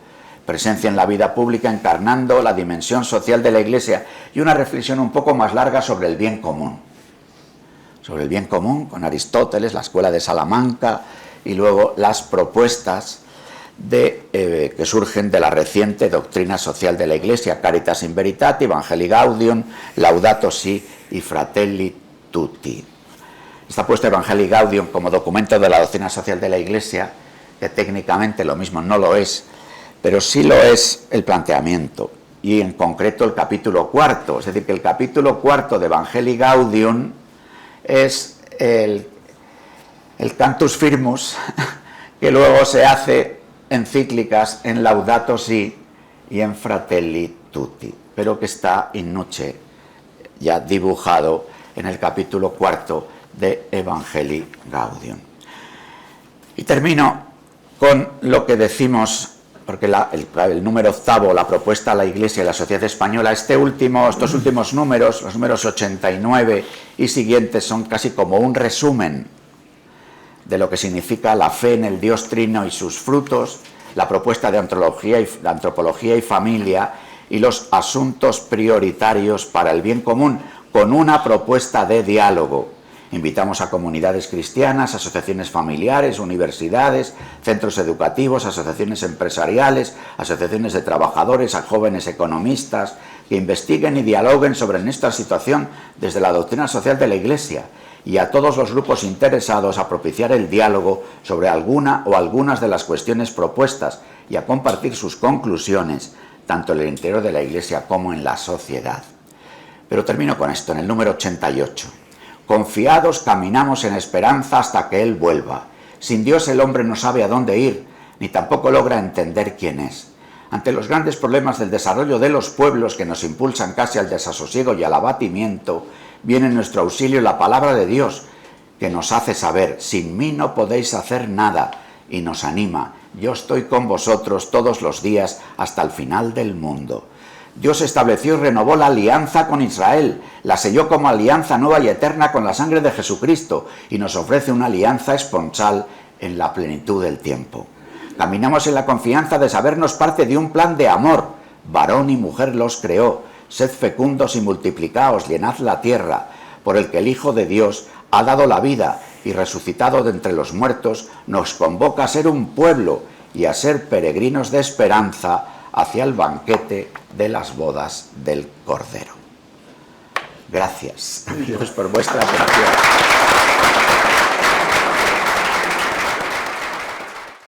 presencia en la vida pública encarnando la dimensión social de la Iglesia, y una reflexión un poco más larga sobre el bien común. Sobre el bien común con Aristóteles, la escuela de Salamanca, y luego las propuestas que surgen de la reciente doctrina social de la Iglesia, Caritas in Veritate, Evangelii Gaudium, Laudato Si y Fratelli Tutti. Está puesto Evangelii Gaudium como documento de la doctrina social de la Iglesia, que técnicamente lo mismo no lo es, pero sí lo es el planteamiento, y en concreto el capítulo 4, es decir, que el capítulo 4 de Evangelii Gaudium es el cantus firmus que luego se hace encíclicas en Laudato Si y en Fratelli Tutti, pero que está in nuce, ya dibujado en el capítulo 4 de Evangelii Gaudium. Y termino con lo que decimos, porque el número 8, la propuesta a la Iglesia y la sociedad española, estos últimos números, los números 89 y siguientes, son casi como un resumen de lo que significa la fe en el Dios Trino y sus frutos, la propuesta de antropología y familia, y los asuntos prioritarios para el bien común, con una propuesta de diálogo. Invitamos a comunidades cristianas, asociaciones familiares, universidades, centros educativos, asociaciones empresariales, asociaciones de trabajadores, a jóvenes economistas, que investiguen y dialoguen sobre esta situación desde la doctrina social de la Iglesia, y a todos los grupos interesados a propiciar el diálogo sobre alguna o algunas de las cuestiones propuestas y a compartir sus conclusiones, tanto en el interior de la Iglesia como en la sociedad. Pero termino con esto, en el número 88. Confiados caminamos en esperanza hasta que Él vuelva. Sin Dios el hombre no sabe a dónde ir, ni tampoco logra entender quién es. Ante los grandes problemas del desarrollo de los pueblos que nos impulsan casi al desasosiego y al abatimiento, viene en nuestro auxilio la palabra de Dios, que nos hace saber, sin mí no podéis hacer nada, y nos anima, yo estoy con vosotros todos los días hasta el final del mundo. Dios estableció y renovó la alianza con Israel, la selló como alianza nueva y eterna con la sangre de Jesucristo, y nos ofrece una alianza esponsal en la plenitud del tiempo. Caminamos en la confianza de sabernos parte de un plan de amor. Varón y mujer los creó. Sed fecundos y multiplicaos, llenad la tierra, por el que el Hijo de Dios ha dado la vida y resucitado de entre los muertos, nos convoca a ser un pueblo y a ser peregrinos de esperanza hacia el banquete de las bodas del Cordero. Gracias, amigos, por vuestra atención.